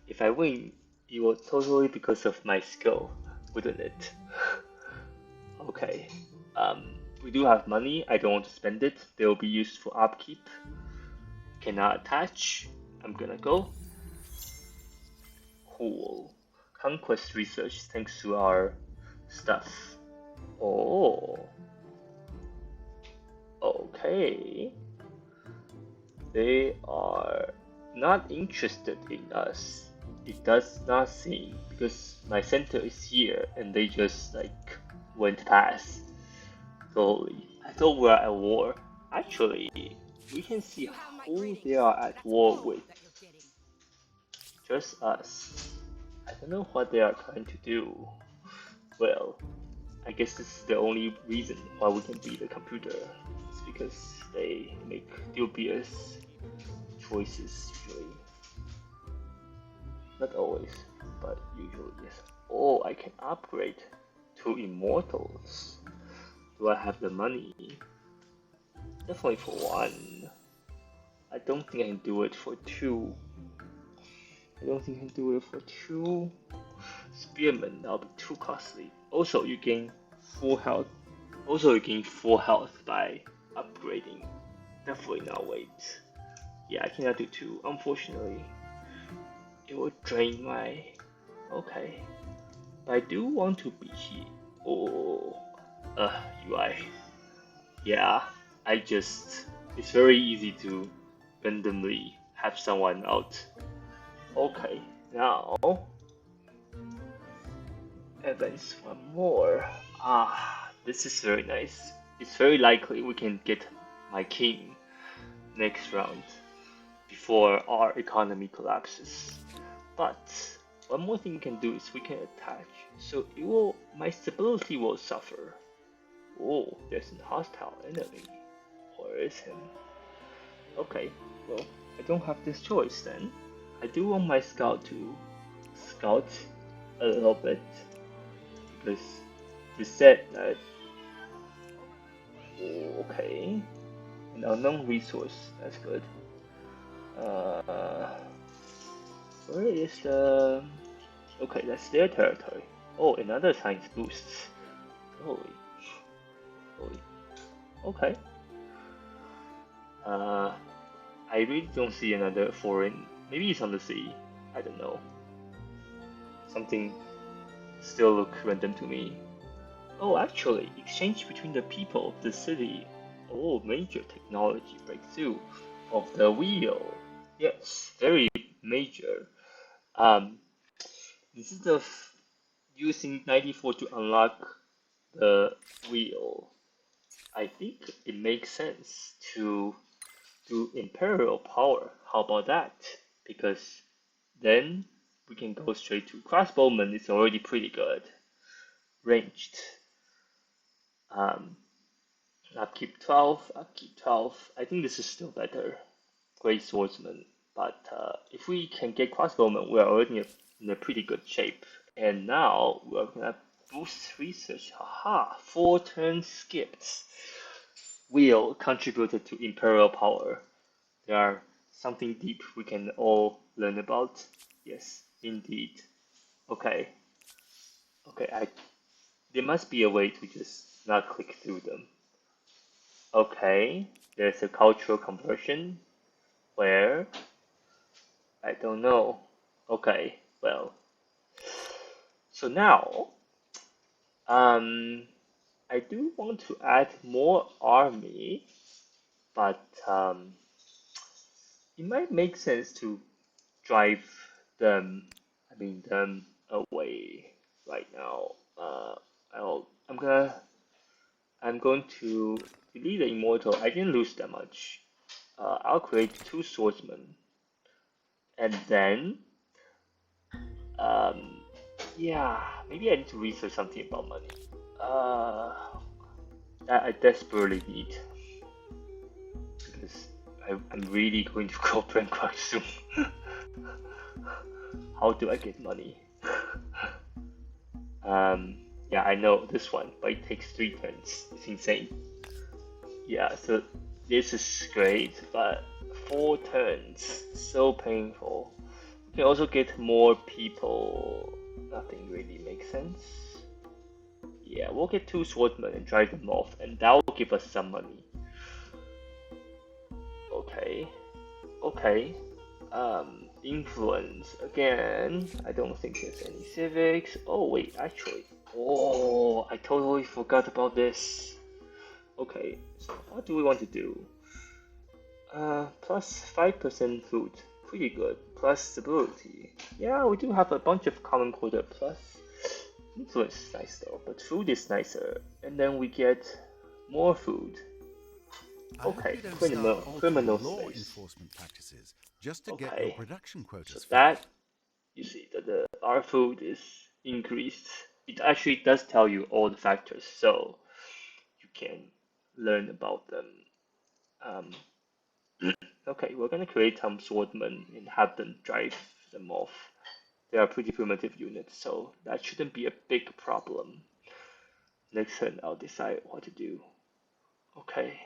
If I win, it was totally because of my skill, wouldn't it? Okay. We do have money. I don't want to spend it. They will be used for upkeep. Cannot attach. I'm gonna go. Cool. Conquest research thanks to our stuff. Oh. Okay. They are not interested in us. It does not seem because my center is here and they just like went past. Totally. I thought we were at war. Actually, we can see who they are at war with. Just us. I don't know what they are trying to do. Well, I guess this is the only reason why we can beat the computer. It's because they make dubious choices usually. Not always, but usually yes. Oh, I can upgrade to Immortals. Do I have the money? Definitely for 1. I don't think I can do it for 2. I don't think I can do it for 2. Spearmen, that'll be too costly. Also, you gain full health. Also, you gain full health by upgrading. Definitely not wait. Yeah, I cannot do two, unfortunately. It will drain my... Okay. But I do want to be here. Oh, UI. Yeah, I just... It's very easy to randomly have someone out. Okay, now... Advance one more. Ah, this is very nice. It's very likely we can get Mykene next round before our economy collapses. But one more thing we can do is we can attach. So it will, my stability will suffer. Oh, there's a hostile enemy. Where is him? Okay, well, I don't have this choice then. I do want my scout to scout a little bit because you said that. Oh, okay, an unknown resource. That's good. Where is the? Okay, that's their territory. Oh, another science boost. Holy, holy. Okay. I really don't see another foreign. Maybe it's on the sea. I don't know. Something still look random to me. Oh, actually, exchange between the people of the city. Oh, major technology breakthrough of the wheel. Yes, very major. Um, this is the using 94 to unlock the wheel. I think it makes sense to do Imperial power. How about that? Because then we can go straight to crossbowman. It's already pretty good. Ranged. Um, upkeep 12, upkeep 12. I think this is still better. Great swordsman. But if we can get crossbowman, we're already in a pretty good shape. And now we're gonna boost research. Haha, 4 turns skipped. Wheel contributed to Imperial power. There are something deep we can all learn about. Yes, indeed. Okay. Okay, there must be a way to just not click through them. Okay, there's a cultural conversion where I don't know. Okay, well. So now I do want to add more army, but it might make sense to drive them, them away right now. I'm going to delete the immortal. I didn't lose that much. I'll create 2 swordsmen, and then um, yeah, maybe I need to research something about money. Uh, that I desperately need because I'm really going to go bankrupt soon. How do I get money? Yeah, I know this one, but it takes 3 turns. It's insane. Yeah, so this is great, but 4 turns, so painful. We can also get more people. Nothing really makes sense. Yeah, we'll get 2 swordsmen and drive them off, and that will give us some money. Okay, okay. Influence again. I don't think there's any civics. Oh wait, actually. Oh, I totally forgot about this. Okay, so what do we want to do? Plus 5% food. Pretty good. Plus stability. Yeah, we do have a bunch of common quota plus. Influence is nice though, but food is nicer. And then we get more food. Okay, criminal law space. enforcement practices just to get your Okay, production so quotas full. that, you see that our food is increased. It actually does tell you all the factors, so you can learn about them. Um, okay, we're gonna create some swordmen and have them drive them off. They are pretty primitive units, so that shouldn't be a big problem. Next turn, I'll decide what to do. Okay.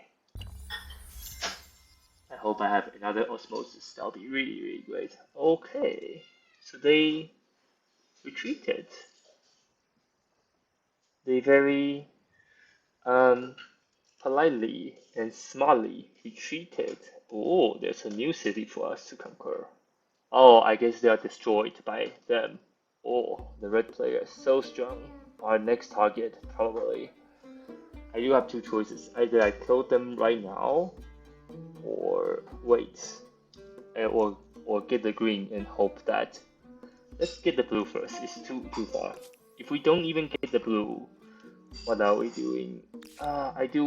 I hope I have another osmosis. That'll be really, really great. Okay. So they retreated. They very politely and smartly retreated. Oh, there's a new city for us to conquer. Oh, I guess they are destroyed by them. Oh, the red player is so strong. Our next target, probably. I do have two choices. Either I kill them right now, or wait, or get the green and hope that. Let's get the blue first. It's too far. If we don't even get the blue, what are we doing? I did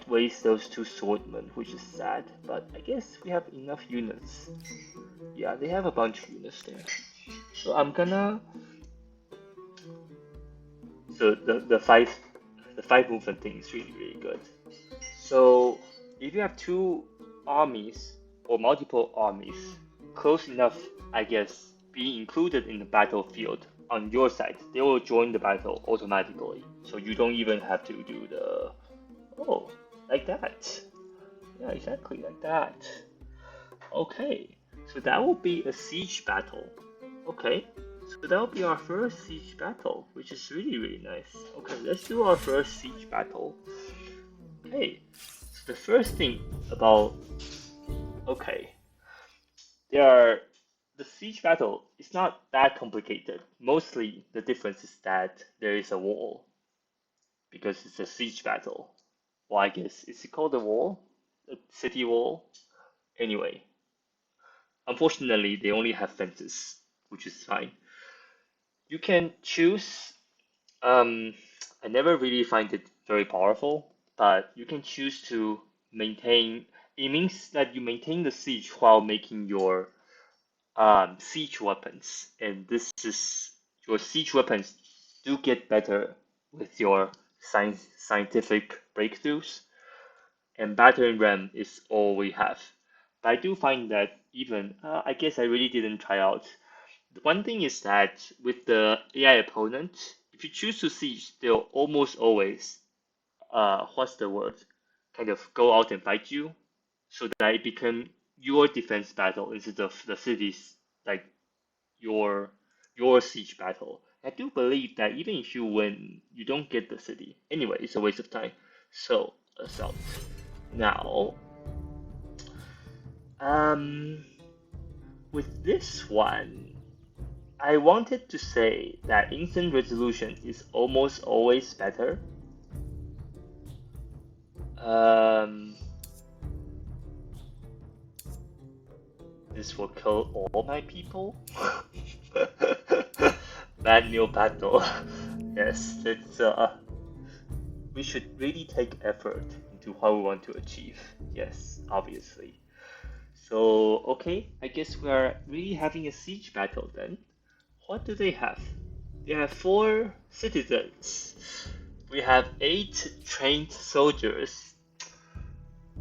waste those two swordmen, which is sad. But I guess we have enough units. Yeah, they have a bunch of units there. So I'm gonna. So the five movement thing is really good. So if you have two armies or multiple armies close enough, I guess, being included in the battlefield on your side, they will join the battle automatically. So you don't even have to do the like that. Yeah, exactly like that. Okay, so that will be a siege battle. Okay, so that will be our first siege battle, which is really nice. Okay, let's do our first siege battle. Okay, so the first thing about the siege battle is not that complicated. Mostly the difference is that there is a wall because it's a siege battle. Well, I guess is it called a wall? A city wall? Anyway, unfortunately, they only have fences, which is fine. You can choose. Um, I never really find it very powerful, but you can choose to maintain. It means that you maintain the siege while making your siege weapons, and this is your siege weapons do get better with your scientific breakthroughs, and battering ram is all we have. But I do find that even I guess I really didn't try out. The one thing is that with the AI opponent, if you choose to siege, they'll almost always what's the word? Kind of go out and fight you, so that it become your defense battle instead of the city's like your siege battle. I do believe that even if you win, you don't get the city. Anyway, it's a waste of time. So assault. Now, um, with this one, I wanted to say that instant resolution is almost always better. Um, this will kill all my people. Manual battle. Yes, it's we should really take effort into what we want to achieve. Yes, obviously. So okay, I guess we are really having a siege battle then. What do they have? They have 4 citizens. We have 8 trained soldiers.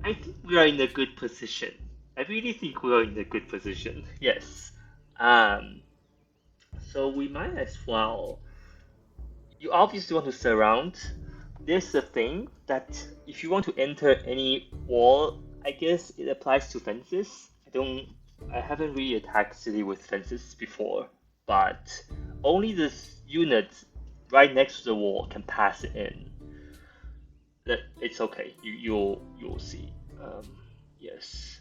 I think we are in a good position. I really think we are in a good position. Yes. Um. So we might as well. You obviously want to surround. There's a thing that if you want to enter any wall, I guess it applies to fences. I haven't really attacked city with fences before, but only this unit right next to the wall can pass it in. It's okay. You'll see. Yes.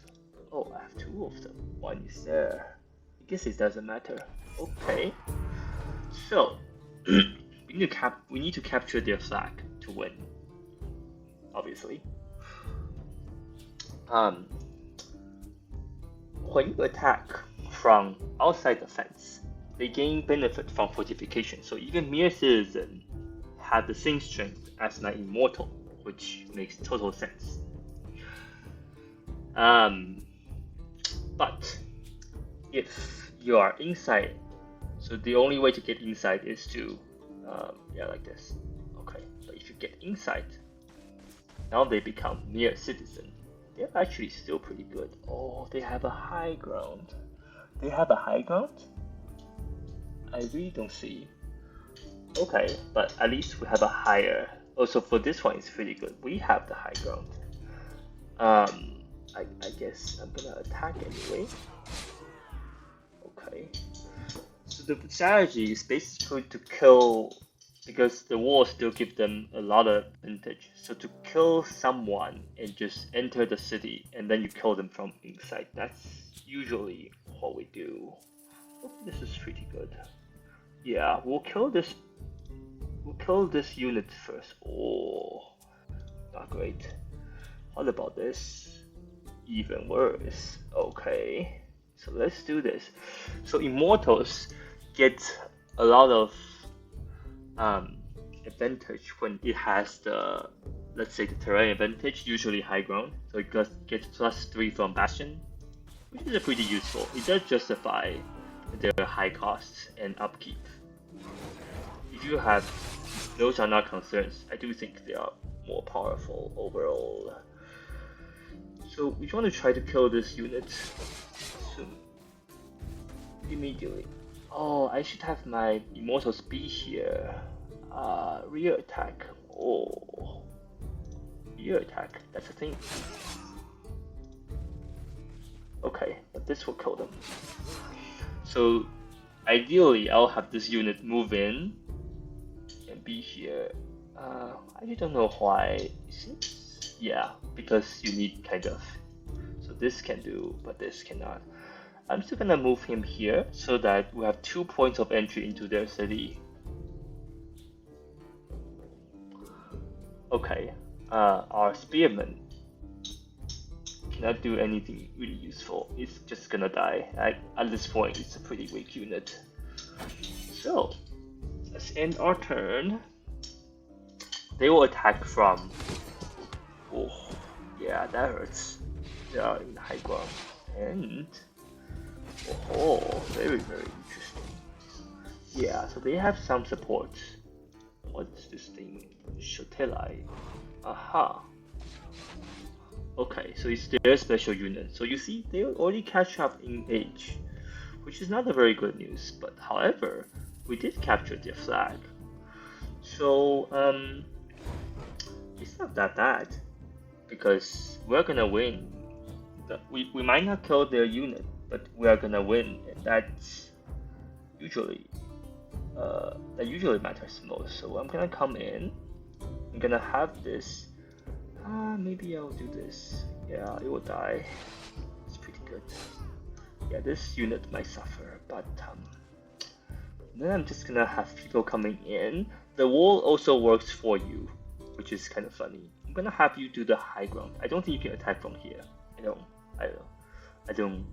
Oh, I have 2 of them. One is there. I guess it doesn't matter. Okay. So we need to capture their flag to win. Obviously. When you attack from outside the fence, they gain benefit from fortification. So even mere citizen have the same strength as my immortal, which makes total sense. But if you are inside, so the only way to get inside is to, like this. Okay, but if you get inside, now they become mere citizen. They're actually still pretty good. Oh, they have a high ground. They have a high ground? I really don't see. Okay, but at least we have a higher. Also, for this one, it's pretty good. We have the high ground. I guess I'm gonna attack anyway. Okay. So the strategy is basically to kill, because the walls still give them a lot of advantage. So to kill someone and just enter the city, and then you kill them from inside. That's usually what we do. Oh, this is pretty good. Yeah, we'll kill this. We'll kill this unit first. Oh, not great. What about this? Even worse. Okay, so let's do this. So Immortals get a lot of advantage when it has the, let's say, the terrain advantage, usually high ground. So it gets +3 from Bastion, which is pretty useful. It does justify their high costs and upkeep. If you have, those are not concerns, I do think they are more powerful overall. So we want to try to kill this unit soon. Immediately. Oh, I should have my Immortals be here. Rear attack. Oh. Rear attack, that's a thing. Okay, but this will kill them. So ideally I'll have this unit move in and be here. I really don't know why. Yeah, because you need kind of. So this can do, but this cannot. I'm still gonna move him here so that we have 2 points of entry into their city. Okay, our spearman cannot do anything really useful. It's just gonna die. At this point, it's a pretty weak unit. So, let's end our turn. They will attack from... Oh, yeah, that hurts. They are in high ground. And... Oh, very, very interesting. Yeah, so they have some support. What's this thing? Shotelai. Aha. Okay, so it's their special unit. So you see, they already catch up in age, which is not a very good news. But however, we did capture their flag. So, it's not that bad, because we're gonna win. We might not kill their unit, but we are gonna win, and that's usually that usually matters most. So I'm gonna come in. I'm gonna have this. Maybe I'll do this. Yeah, it will die. It's pretty good. Yeah, this unit might suffer, but then I'm just gonna have people coming in. The wall also works for you, which is kind of funny. I'm gonna have you do the high ground. I don't think you can attack from here.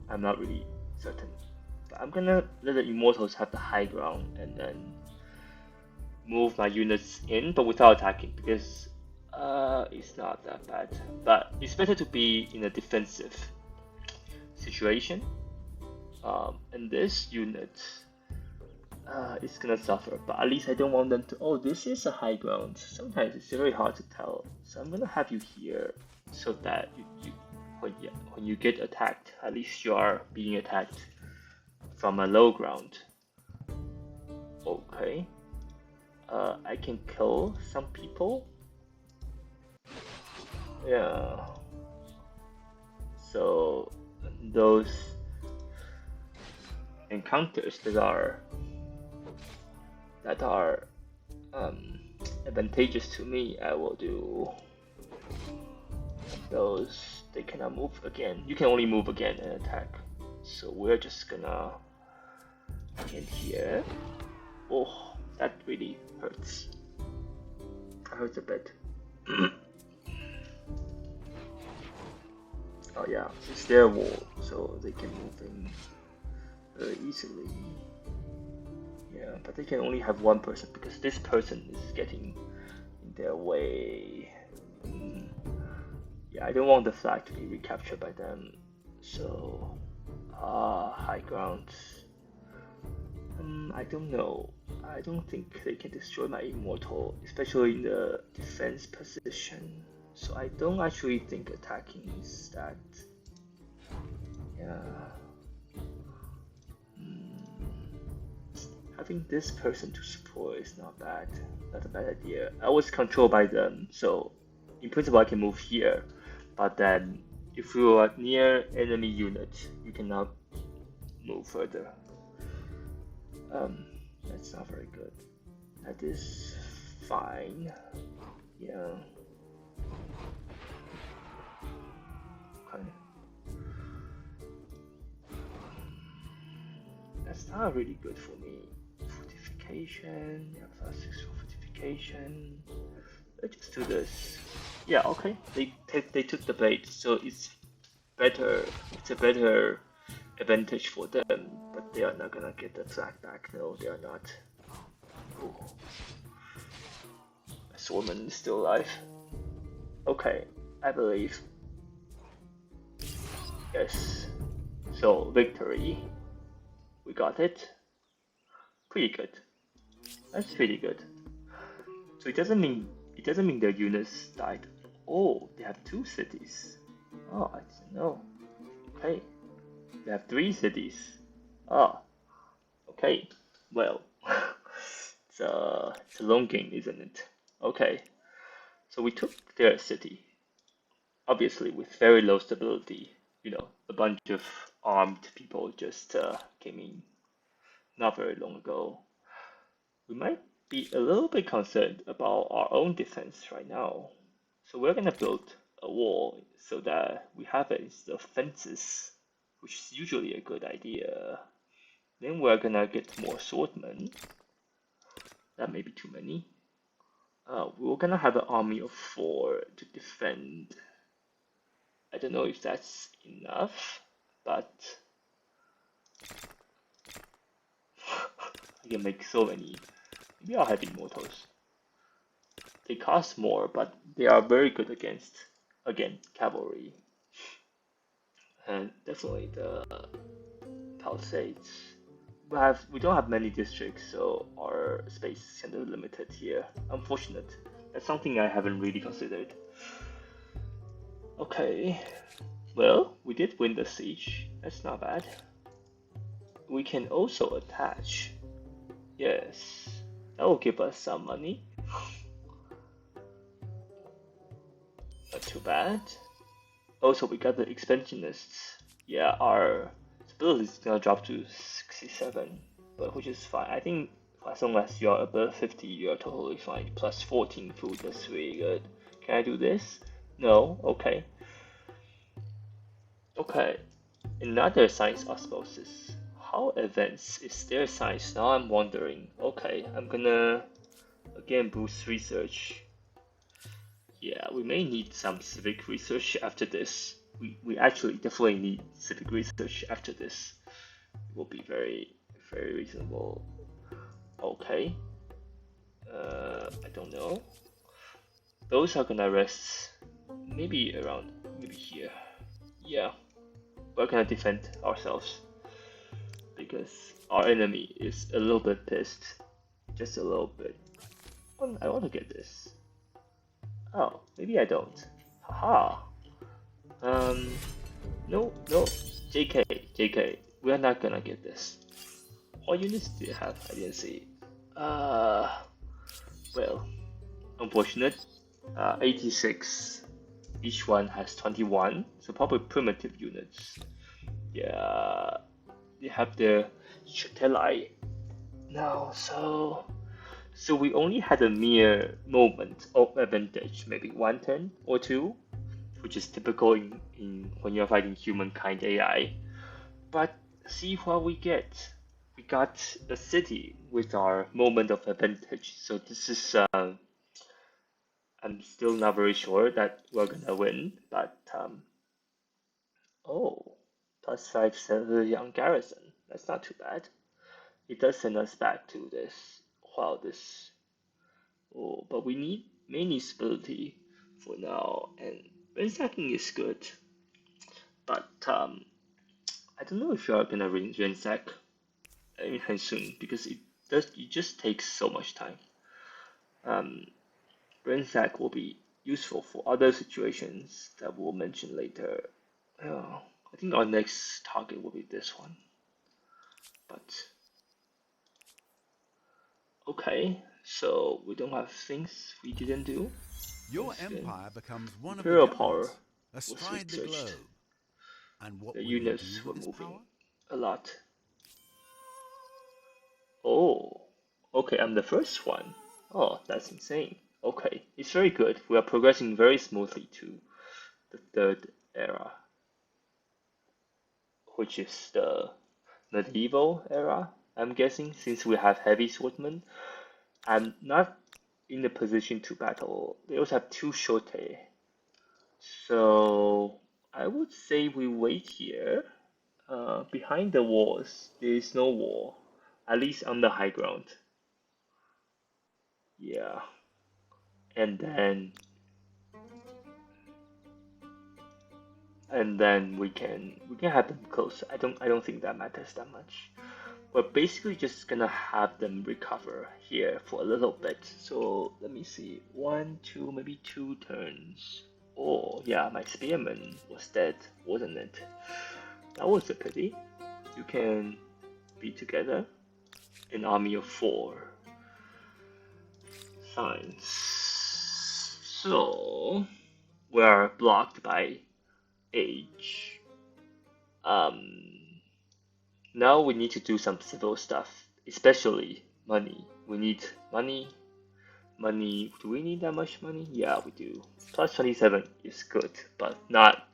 I'm not really certain. But I'm gonna let the Immortals have the high ground and then move my units in, but without attacking, because it's not that bad. But it's better to be in a defensive situation. And this unit is gonna suffer, but at least I don't want them to. Oh, this is a high ground. Sometimes it's very hard to tell. So I'm gonna have you here so that when you get attacked, at least you are being attacked from a low ground. Okay. I can kill some people. Yeah. So those encounters that are advantageous to me, I will do. Those, they cannot move again. You can only move again and attack. So we're just gonna get here. Oh, that really hurts. That hurts a bit. Oh yeah, it's their wall, so they can move in very easily. Yeah, but they can only have one person because this person is getting in their way. Yeah, I don't want the flag to be recaptured by them. So, high ground. I don't know. I don't think they can destroy my Immortal, especially in the defense position. So I don't actually think attacking is that. Yeah. Having this person to support is not bad. Not a bad idea. I was controlled by them, so in principle I can move here. But then, if you are near enemy unit, you cannot move further. That's not very good. That is fine. Yeah. Okay. That's not really good for me. Fortification. Yeah, +6 for fortification. Let's just do this. Yeah. Okay. They took the bait, so it's better. It's a better advantage for them, but they are not gonna get the flag back. No, they are not. Ooh. Swordman is still alive. Okay, I believe. Yes. So victory. We got it. Pretty good. That's pretty good. So it doesn't mean their units died. Oh, they have 2 cities. Oh, I didn't know. Okay. They have 3 cities. Ah, okay. Well, it's a long game, isn't it? Okay. So we took their city, obviously with very low stability. A bunch of armed people just came in not very long ago. We might be a little bit concerned about our own defense right now. So we're gonna build a wall so that we have it instead of fences, which is usually a good idea. Then we're gonna get more swordmen. That may be too many. We're gonna have an army of 4 to defend. I don't know if that's enough, but I can make so many. Maybe I'll have Immortals. They cost more, but they are very good again, cavalry. And definitely the Palisades. We don't have many districts, so our space is kind of limited here. Unfortunate. That's something I haven't really considered. Okay. Well, we did win the siege. That's not bad. We can also attach. Yes. That will give us some money. Not too bad. Also, we got the expansionists. Yeah, our stability is gonna drop to 67, but which is fine. I think as long as you're above 50, you're totally fine. Plus 14 food, that's really good. Can I do this? No? Okay. Okay. Another science osmosis. How advanced is their science? Now I'm wondering. Okay, I'm gonna again boost research. Yeah, we may need some civic research after this. We actually definitely need civic research after this. It will be very, very reasonable. Okay. I don't know. Those are gonna rest maybe here. Yeah, we're gonna defend ourselves because our enemy is a little bit pissed. Just a little bit. I want to get this. Oh, maybe I don't. Haha. No, no. JK. We are not gonna get this. What units do you have? I didn't see. Well, unfortunate. 86. Each one has 21, so probably primitive units. Yeah, they have their Chatelai now, so we only had a mere moment of advantage, maybe 1 turn or 2, which is typical in when you're fighting humankind AI. But see what we get. We got a city with our moment of advantage. So this is I'm still not very sure that we're gonna win, but oh, +5 civilian garrison. That's not too bad. It does send us back to this. Wow, this. Oh, but we need mainly stability for now, and ransacking is good, but I don't know if you're gonna ransack anytime soon because it just takes so much time. Um, ransack will be useful for other situations that we'll mention later. I think our next target will be this one. But okay, so we don't have things we didn't do. Your empire becomes one of the Imperial power gods, was astride the researched. globe. And what The will you do units were with this moving power? a lot. Oh, okay, I'm the first one. Oh, that's insane. Okay, it's very good. We are progressing very smoothly to the third era, which is the medieval era, I'm guessing, since we have heavy swordmen. I'm not in the position to battle. They also have two shote. So I would say we wait here. Behind the walls, there is no wall, at least on the high ground. Yeah, and then we can have them close. I don't think that matters that much. We're basically just gonna have them recover here for a little bit. So let me see, one, two, maybe 2 turns. Oh yeah, my spearman was dead, wasn't it? That was a pity. You can be together. An army of 4. Science. So we're blocked by age. Um, Now we need to do some civil stuff, especially money. We need money. Money. Do we need that much money? Yeah, we do. Plus 27 is good, but not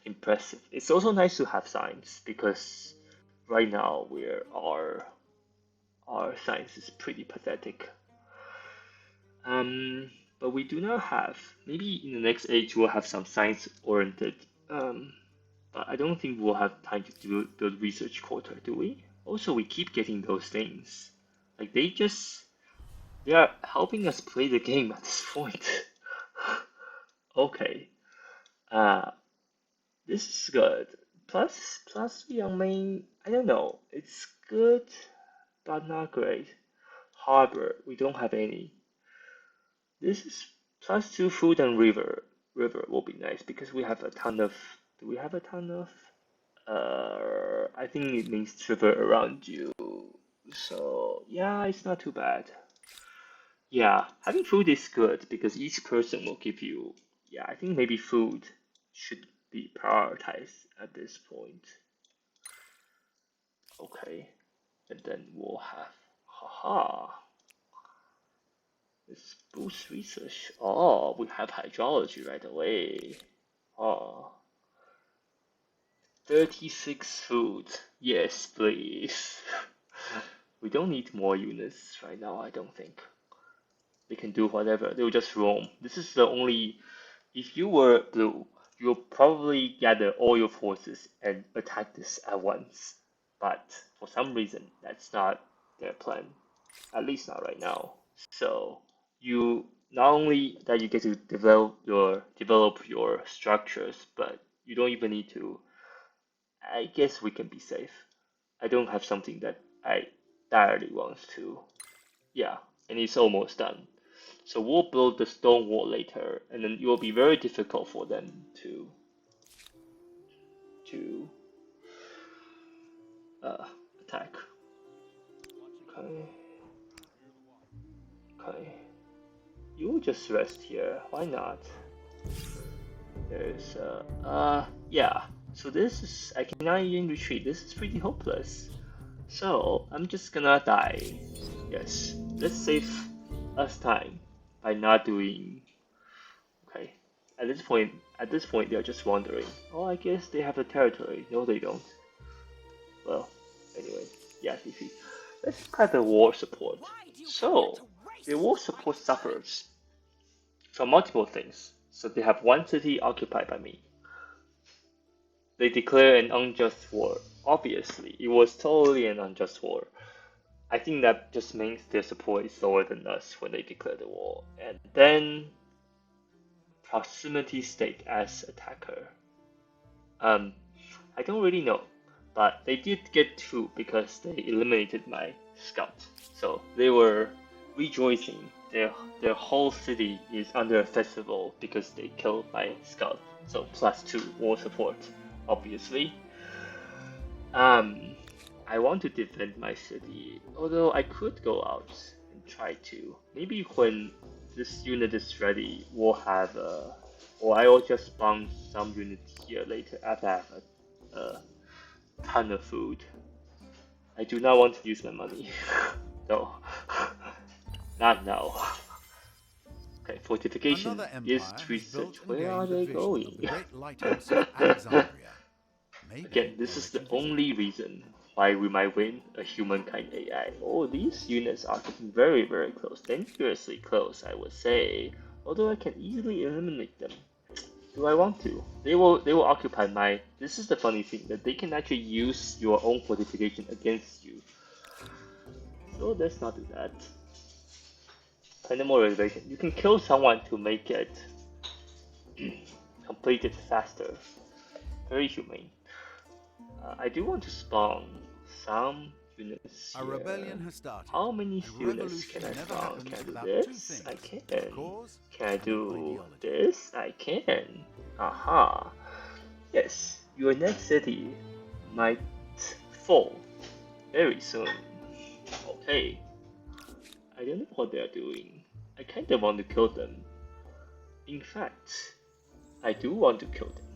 impressive. It's also nice to have science because right now our science is pretty pathetic. But we do not have. Maybe in the next age we'll have some science-oriented. Um, but I don't think we'll have time to build research quarter, do we? Also, we keep getting those things. Like they are helping us play the game at this point. Okay. Uh, this is good. Plus we are main. I don't know. It's good, but not great. Harbor. We don't have any. This is +2 food and river. River will be nice because we have a ton of. Do we have a ton of? I think it means river around you. So yeah, it's not too bad. Yeah, having food is good because each person will give you. Yeah, I think maybe food should be prioritized at this point. Okay, and then we'll have. Haha. Let's boost research. Oh, we have hydrology right away. Oh, 36 food. Yes, please. We don't need more units right now, I don't think. They can do whatever. They'll just roam. This is the only. If you were blue, you'll probably gather all your forces and attack this at once. But for some reason, that's not their plan. At least not right now. So you not only that you get to develop your structures, but you don't even need to. I guess we can be safe. I don't have something that I direly want to. Yeah, and it's almost done. So we'll build the stone wall later, and then it will be very difficult for them to uh, attack. Okay, okay. You just rest here. Why not? There's yeah. So this is I cannot even retreat. This is pretty hopeless. So I'm just gonna die. Yes. Let's save us time by not doing. Okay. At this point, they're just wondering. Oh, I guess they have a territory. No, they don't. Well, anyway, yeah, see. Let's look at the war support. So, the war support suffers from multiple things. So they have one city occupied by me. They declare an unjust war. Obviously, it was totally an unjust war. I think that just means their support is lower than us when they declare the war. And then proximity state as attacker. Um, I don't really know, but they did get 2 because they eliminated my scout. So they were rejoicing. Their whole city is under a festival because they killed my scout. So +2 war support, obviously. I want to defend my city, although I could go out and try to. Maybe when this unit is ready, we'll have or I will just spawn some units here later after I have a ton of food. I do not want to use my money. No. Not now. Okay, fortification Another is empire has built research. and Where are gained the they vision of the going? great lighthouse of Alexandria. Again, Maybe this they'll is let the you visit. only reason why we might win a humankind AI. Oh, these units are getting very, very close. Dangerously close, I would say. Although I can easily eliminate them. Do I want to? They will occupy my. This is the funny thing that they can actually use your own fortification against you. So let's not do that. Kind of more reservation. You can kill someone to make it complete it faster. Very humane. I do want to spawn some units A here. rebellion has started, How many and units revolution can I never spawn? Can happens I do without two this? I things: a can. cause Can I and an do ideology. this? I can. Aha. Yes, your next city might fall very soon. Okay. I don't know what they're doing. I kinda want to kill them. In fact, I do want to kill them.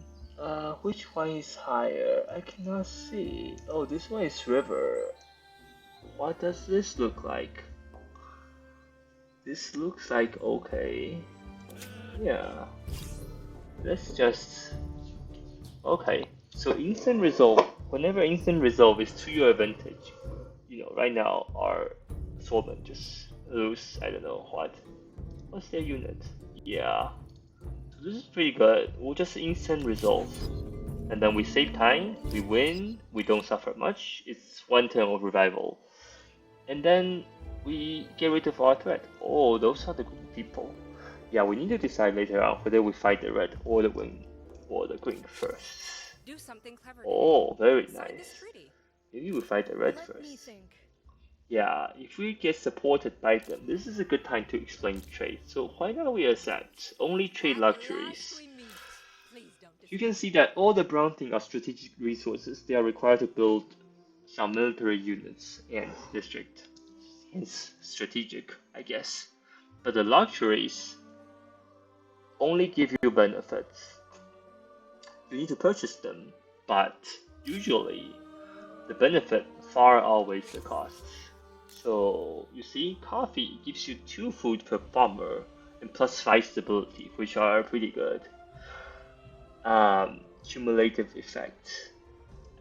Which one is higher? I cannot see. Oh, this one is river. What does this look like? This looks like okay. Yeah. Let's just... Okay. So instant resolve. Whenever instant resolve is to your advantage. You know, right now our Swordmen just lose, I don't know what. What's their unit? Yeah. So this is pretty good. We'll just instant resolve. And then we save time, we win, we don't suffer much. It's one turn of revival. And then we get rid of our threat. Oh, those are the green people. Yeah, we need to decide later on whether we fight the red or the green first. Do something clever today. Oh, very Sign this nice. treaty. Maybe we fight the red Let me first. think. Yeah, if we get supported by them, this is a good time to explain trade. So why not we accept only trade At luxuries? last we meet. Please don't You can disappoint. see that all the brown things are strategic resources. They are required to build some military units and district. Hence strategic, I guess. But the luxuries only give you benefits. You need to purchase them, but usually the benefit far outweighs the costs. So you see, coffee gives you 2 food per farmer and plus 5 stability, which are pretty good. Cumulative effect.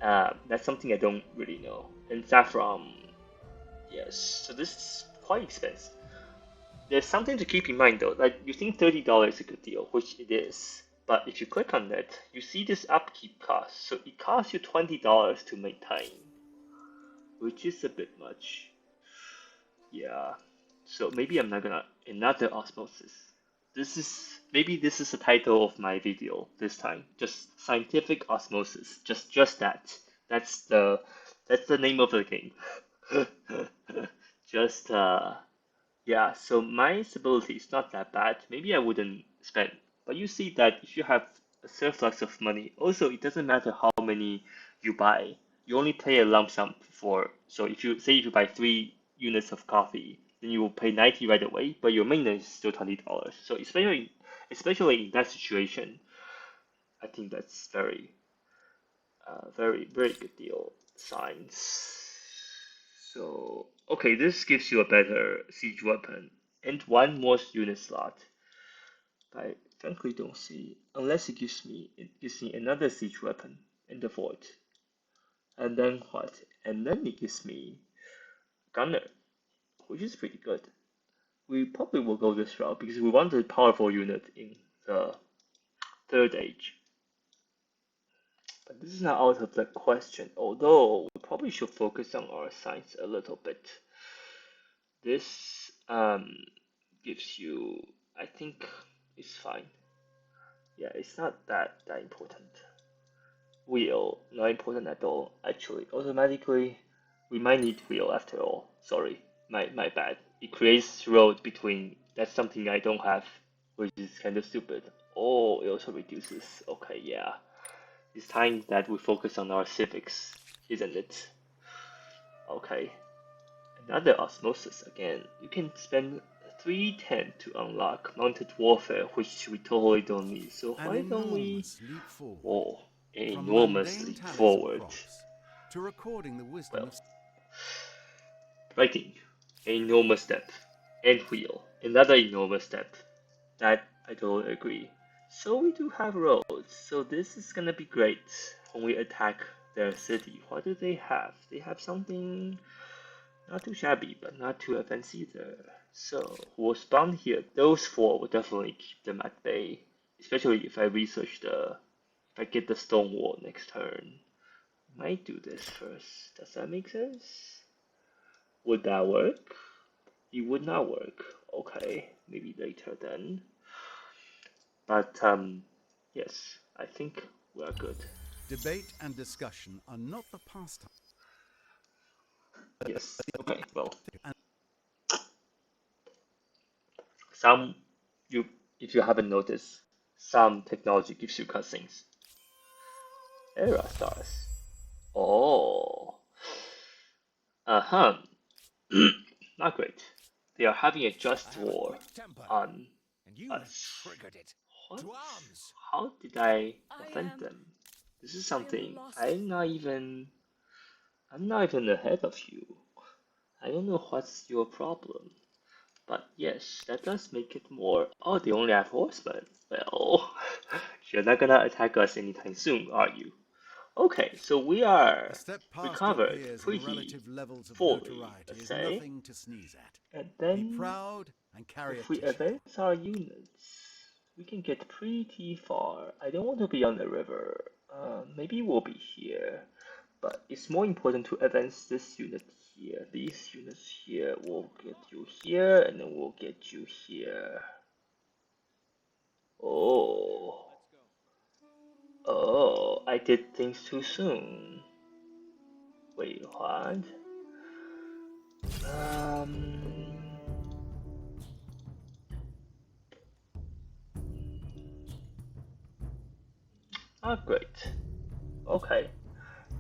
That's something I don't really know. And saffron, yes. So this is quite expensive. There's something to keep in mind though. Like you think $30 is a good deal, which it is. But if you click on that, you see this upkeep cost. So it costs you $20 to maintain, which is a bit much. Yeah. So maybe I'm not gonna another osmosis. This is the title of my video this time. Just scientific osmosis. Just that. That's the that's the name of the game. Just yeah, so my stability is not that bad. Maybe I wouldn't spend. But you see that if you have a surplus of money, also it doesn't matter how many you buy. You only pay a lump sum for. So if you buy 3 units of coffee, then you will pay 90 right away, but your maintenance is still $20. So especially in that situation, I think that's very good deal. Science. So, okay, this gives you a better siege weapon and one more unit slot. I frankly don't see, unless it gives me another siege weapon in the fort. And then what? And then it gives me gunner, which is pretty good. We probably will go this route because we want a powerful unit in the third age. But this is not out of the question, although we probably should focus on our science a little bit. This gives you, I think it's fine. Yeah, it's not that important. Wheel, not important at all. Actually, automatically, we might need wheel after all. Sorry, my bad. It creates road between. That's something I don't have, which is kind of stupid. Oh, it also reduces. Okay, yeah. It's time that we focus on our civics, isn't it? Okay. Another osmosis again. You can spend 310 to unlock mounted warfare, which we totally don't need. So An why don't we? enormous leap forward. Oh, an From enormous mundane leap tallies of forward. crops to recording the wisdom Well, of... writing. enormous step. And wheel, another enormous step. That I totally agree. So we do have roads, so this is gonna be great when we attack their city. What do they have? They have something not too shabby, but not too advanced either. So we'll spawn here. Those four will definitely keep them at bay, especially if I research if I get the stone wall next turn. Might do this first. Does that make sense? Would that work? It would not work. Okay, maybe later then. But yes, I think we are good. Debate and discussion are not the pastime. Yes. Okay. Well, And some you if you haven't noticed, some technology gives you cutscenes. Era stars. Oh. Uh-huh. Not great. They are having a just war on us. What? How did I offend them? This is something I'm not even ahead of you. I don't know what's your problem. But yes, that does make it more. Oh, they only have horsemen. Well, you're not gonna attack us anytime soon, are you? Okay, so we a are step past your recovered peers in pretty relative levels of fully, notoriety let's is say. nothing to sneeze at. And Be then, proud and carry a if we tissue. advance our units, we can get pretty far. I don't want to be on the river. Maybe we'll be here. But it's more important to advance this unit here. These units here will get you here, and then we'll get you here. Oh. Oh, I did things too soon. Wait, what? Um. Ah, great. Okay.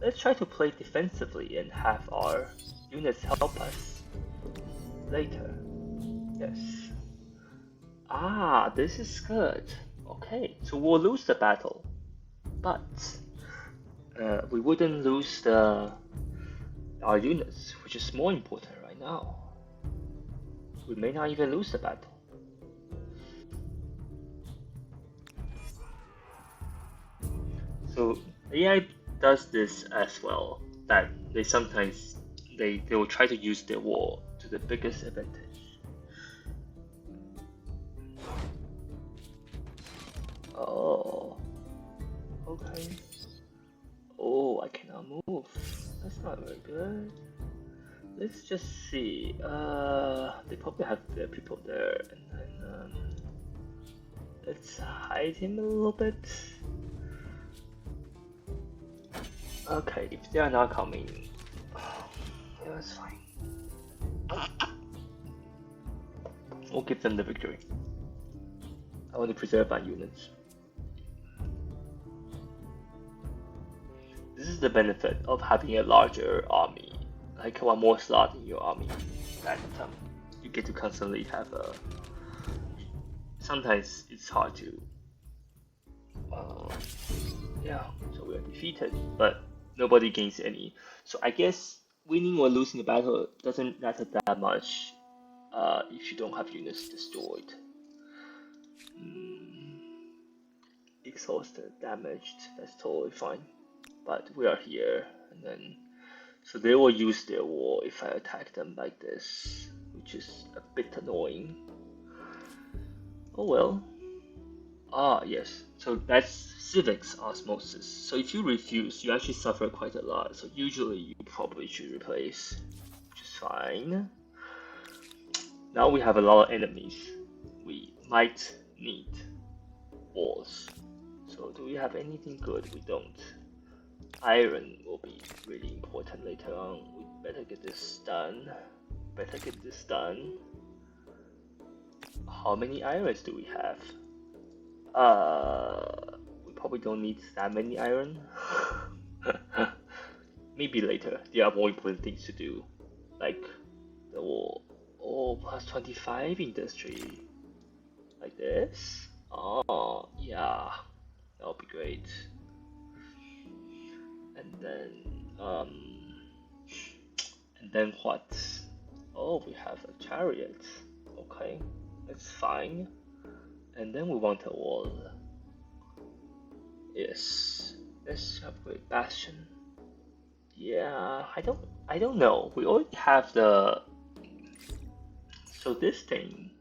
Let's try to play defensively and have our units help us later. Yes. Ah, this is good. Okay, so we'll lose the battle, but we wouldn't lose our units, which is more important right now. We may not even lose the battle. So AI does this as well. That they sometimes they will try to use their wall to the biggest advantage. Oh, okay. Oh, I cannot move. That's not very good. Let's just see. They probably have their people there, and then let's hide him a little bit. Okay, if they are not coming, yeah, that's fine. We'll give them the victory. I want to preserve my units. This is the benefit of having a larger army, like one more slot in your army. That you get to constantly have a. Sometimes it's hard to. Yeah, so we are defeated, but nobody gains any. So I guess winning or losing the battle doesn't matter that much if you don't have units destroyed. Exhausted, damaged, that's totally fine. But we are here, and then so they will use their wall if I attack them like this, which is a bit annoying. Oh well. Ah, yes. So that's civics osmosis. So if you refuse, you actually suffer quite a lot. So usually you probably should replace, which is fine. Now we have a lot of enemies. We might need walls. So do we have anything good? We don't. Iron will be really important later on. We better get this done. Better get this done. How many irons do we have? We probably don't need that many iron. Maybe later. There are more important things to do, like the wall. Oh, plus 25 industry. Like this? Oh, yeah. That'll be great. And then, and then what? Oh, we have a chariot. Okay, that's fine. And then we want a wall. Yes, let's upgrade bastion. Yeah, I don't know. We already have the this thing.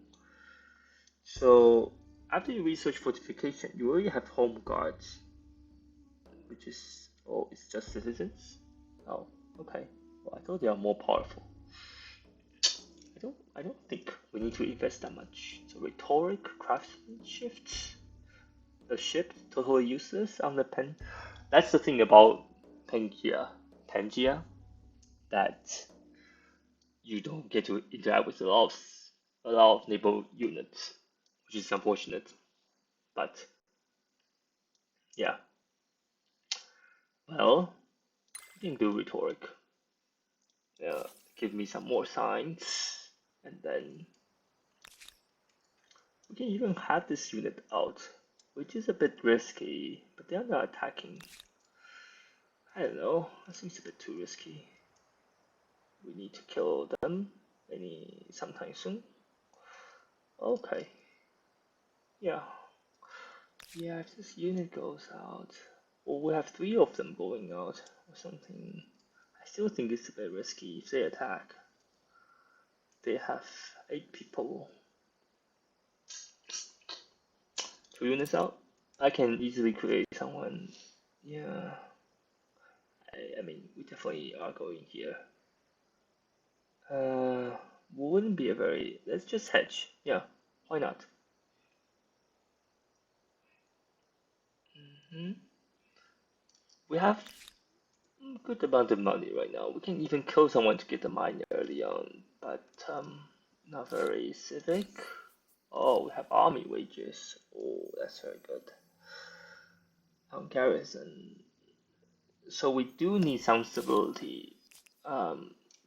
So after you research fortification, you already have home guards, which is it's just citizens. Oh, okay. Well, I thought they are more powerful. I don't think we need to invest that much. So rhetoric, craftsmanship, the ship totally useless on the pen. That's the thing about Pangaea, that you don't get to interact with a lot of naval units, which is unfortunate. But yeah, well, we can do rhetoric. Give me some more signs, and then we can even have this unit out, which is a bit risky, but they're not attacking. I don't know, that seems a bit too risky. We need to kill them sometime soon. Okay. Yeah. Yeah, if this unit goes out, or we have 3 of them going out or something, I still think it's a bit risky if they attack. They have 8 people. 2 units out? I can easily create someone. Yeah. I mean, we definitely are going here. Wouldn't be a very. Let's just hedge. Yeah, why not? We have good amount of money right now. We can even kill someone to get the mine early on, but not very civic. Oh, we have army wages. Oh, that's very good. Garrison. So we do need some stability.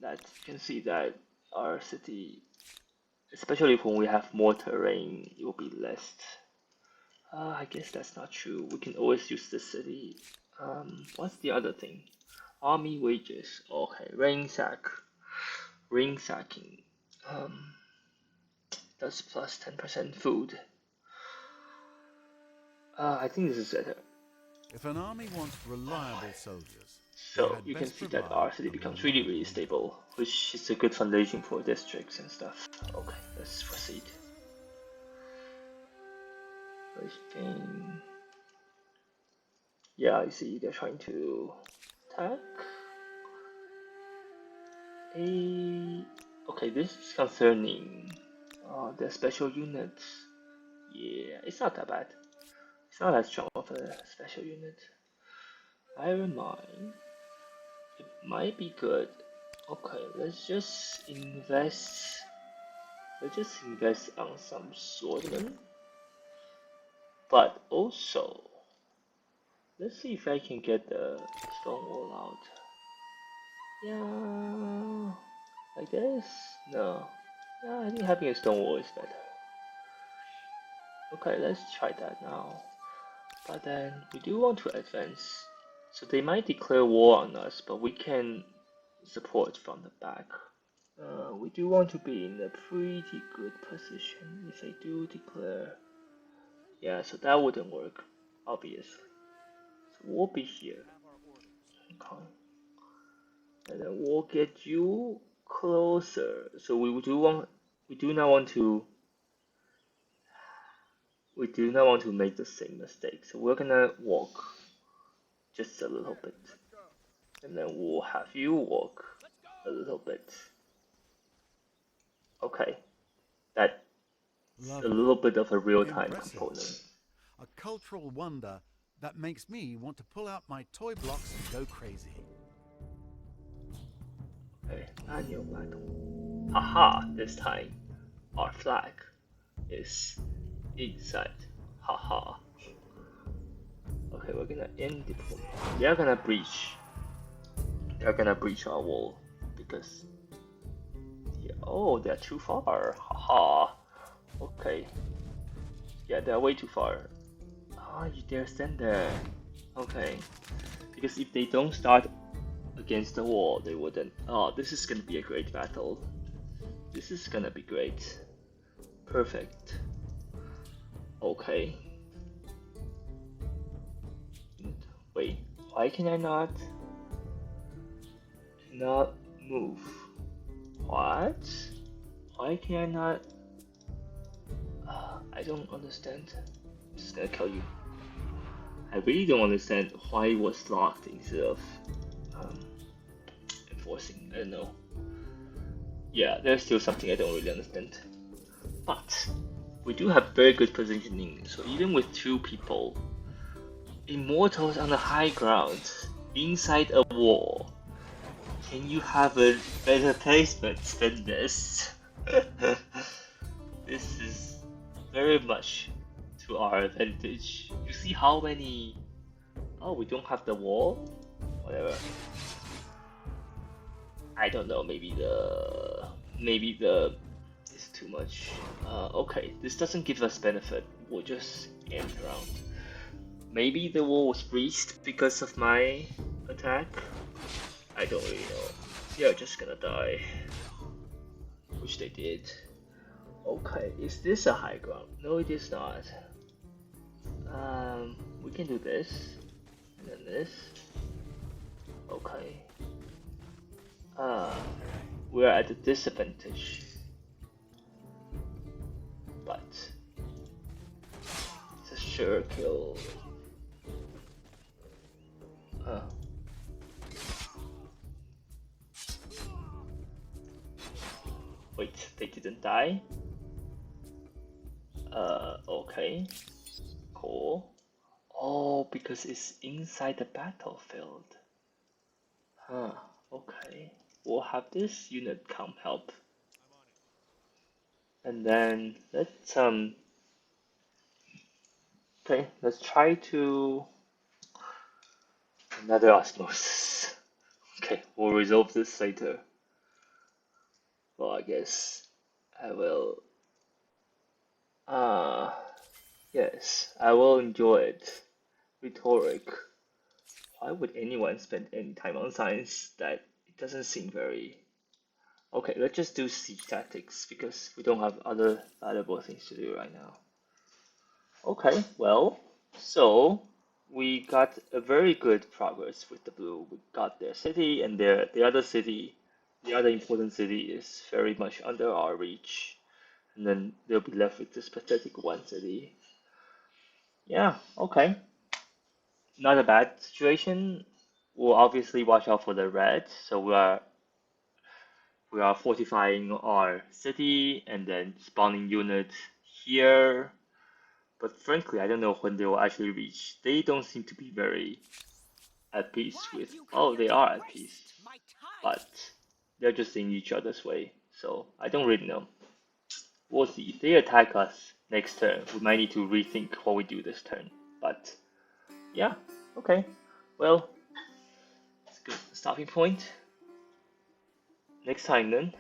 That you can see that our city, especially when we have more terrain, it will be less. I guess that's not true. We can always use the city. What's the other thing? Army wages. Okay, ring sacking. That's plus 10% food. I think this is better. If an army wants reliable soldiers, So you can see that our city becomes really stable, which is a good foundation for districts and stuff. Okay, let's proceed. First game. Yeah, I see they're trying to attack. Okay, this is concerning. The special units. Yeah, it's not that bad. It's not as strong of a special unit. Iron Mine. It might be good. Okay, let's just invest. Let's just invest on some swordmen. But also, let's see if I can get the stone wall out. Yeah, like this? No. Yeah, I think having a stone wall is better. Okay, let's try that now. But then we do want to advance. So they might declare war on us, but we can support from the back. We do want to be in a pretty good position if they do declare. Yeah, so that wouldn't work, obviously. So we'll be here. Okay. And then we'll get you closer. So we do not want to make the same mistake. So we're gonna walk just a little bit. And then we'll have you walk a little bit. Okay. That's a little bit of a real-time component. A cultural wonder that makes me want to pull out my toy blocks and go crazy. Okay, annual battle. Haha, this time our flag is inside. Haha. Okay, we're gonna end deployment. They're gonna breach our wall because oh, they're too far. Haha. Okay. Yeah, they're way too far. Ah, you dare stand there. Okay. Because if they don't start against the wall, they wouldn't. Oh, this is gonna be a great battle. This is gonna be great. Perfect. Okay. Wait, why can I not move? What? Why can I not? I don't understand. I'm just gonna kill you. I really don't understand why it was locked instead of enforcing. I don't know. Yeah, there's still something I don't really understand. But we do have very good positioning, so even with 2 people, Immortals on the high ground, inside a wall, can you have a better placement than this? This is very much to our advantage. You see how many... Oh, we don't have the wall? Whatever. I don't know, maybe the... It's too much. Okay, this doesn't give us benefit. We'll just end around. Maybe the wall was breached because of my attack? I don't really know. They're just gonna die. Which they did. Okay, is this a high ground? No, it is not. We can do this. And then this. Okay. We're at a disadvantage. But it's a sure kill. Wait, they didn't die? Okay. Cool. Oh, because it's inside the battlefield. Huh, okay. We'll have this unit come help. And then let's okay, let's try to another osmosis. Okay, we'll resolve this later. Well, I guess I will yes, I will enjoy it. Rhetoric. Why would anyone spend any time on science? That it doesn't seem very... Okay, let's just do siege tactics because we don't have other valuable things to do right now. Okay, well, so we got a very good progress with the blue. We got their city, and the other city, the other important city is very much under our reach. And then they'll be left with this pathetic 1 city. Yeah, okay. Not a bad situation. We'll obviously watch out for the red, so we are fortifying our city and then spawning units here. But frankly, I don't know when they will actually reach. They don't seem to be very at peace with... Oh, they are at peace. But they're just in each other's way, so I don't really know. We'll see. If they attack us next turn, we might need to rethink what we do this turn. But yeah, okay. Well, it's a good stopping point. Next time then.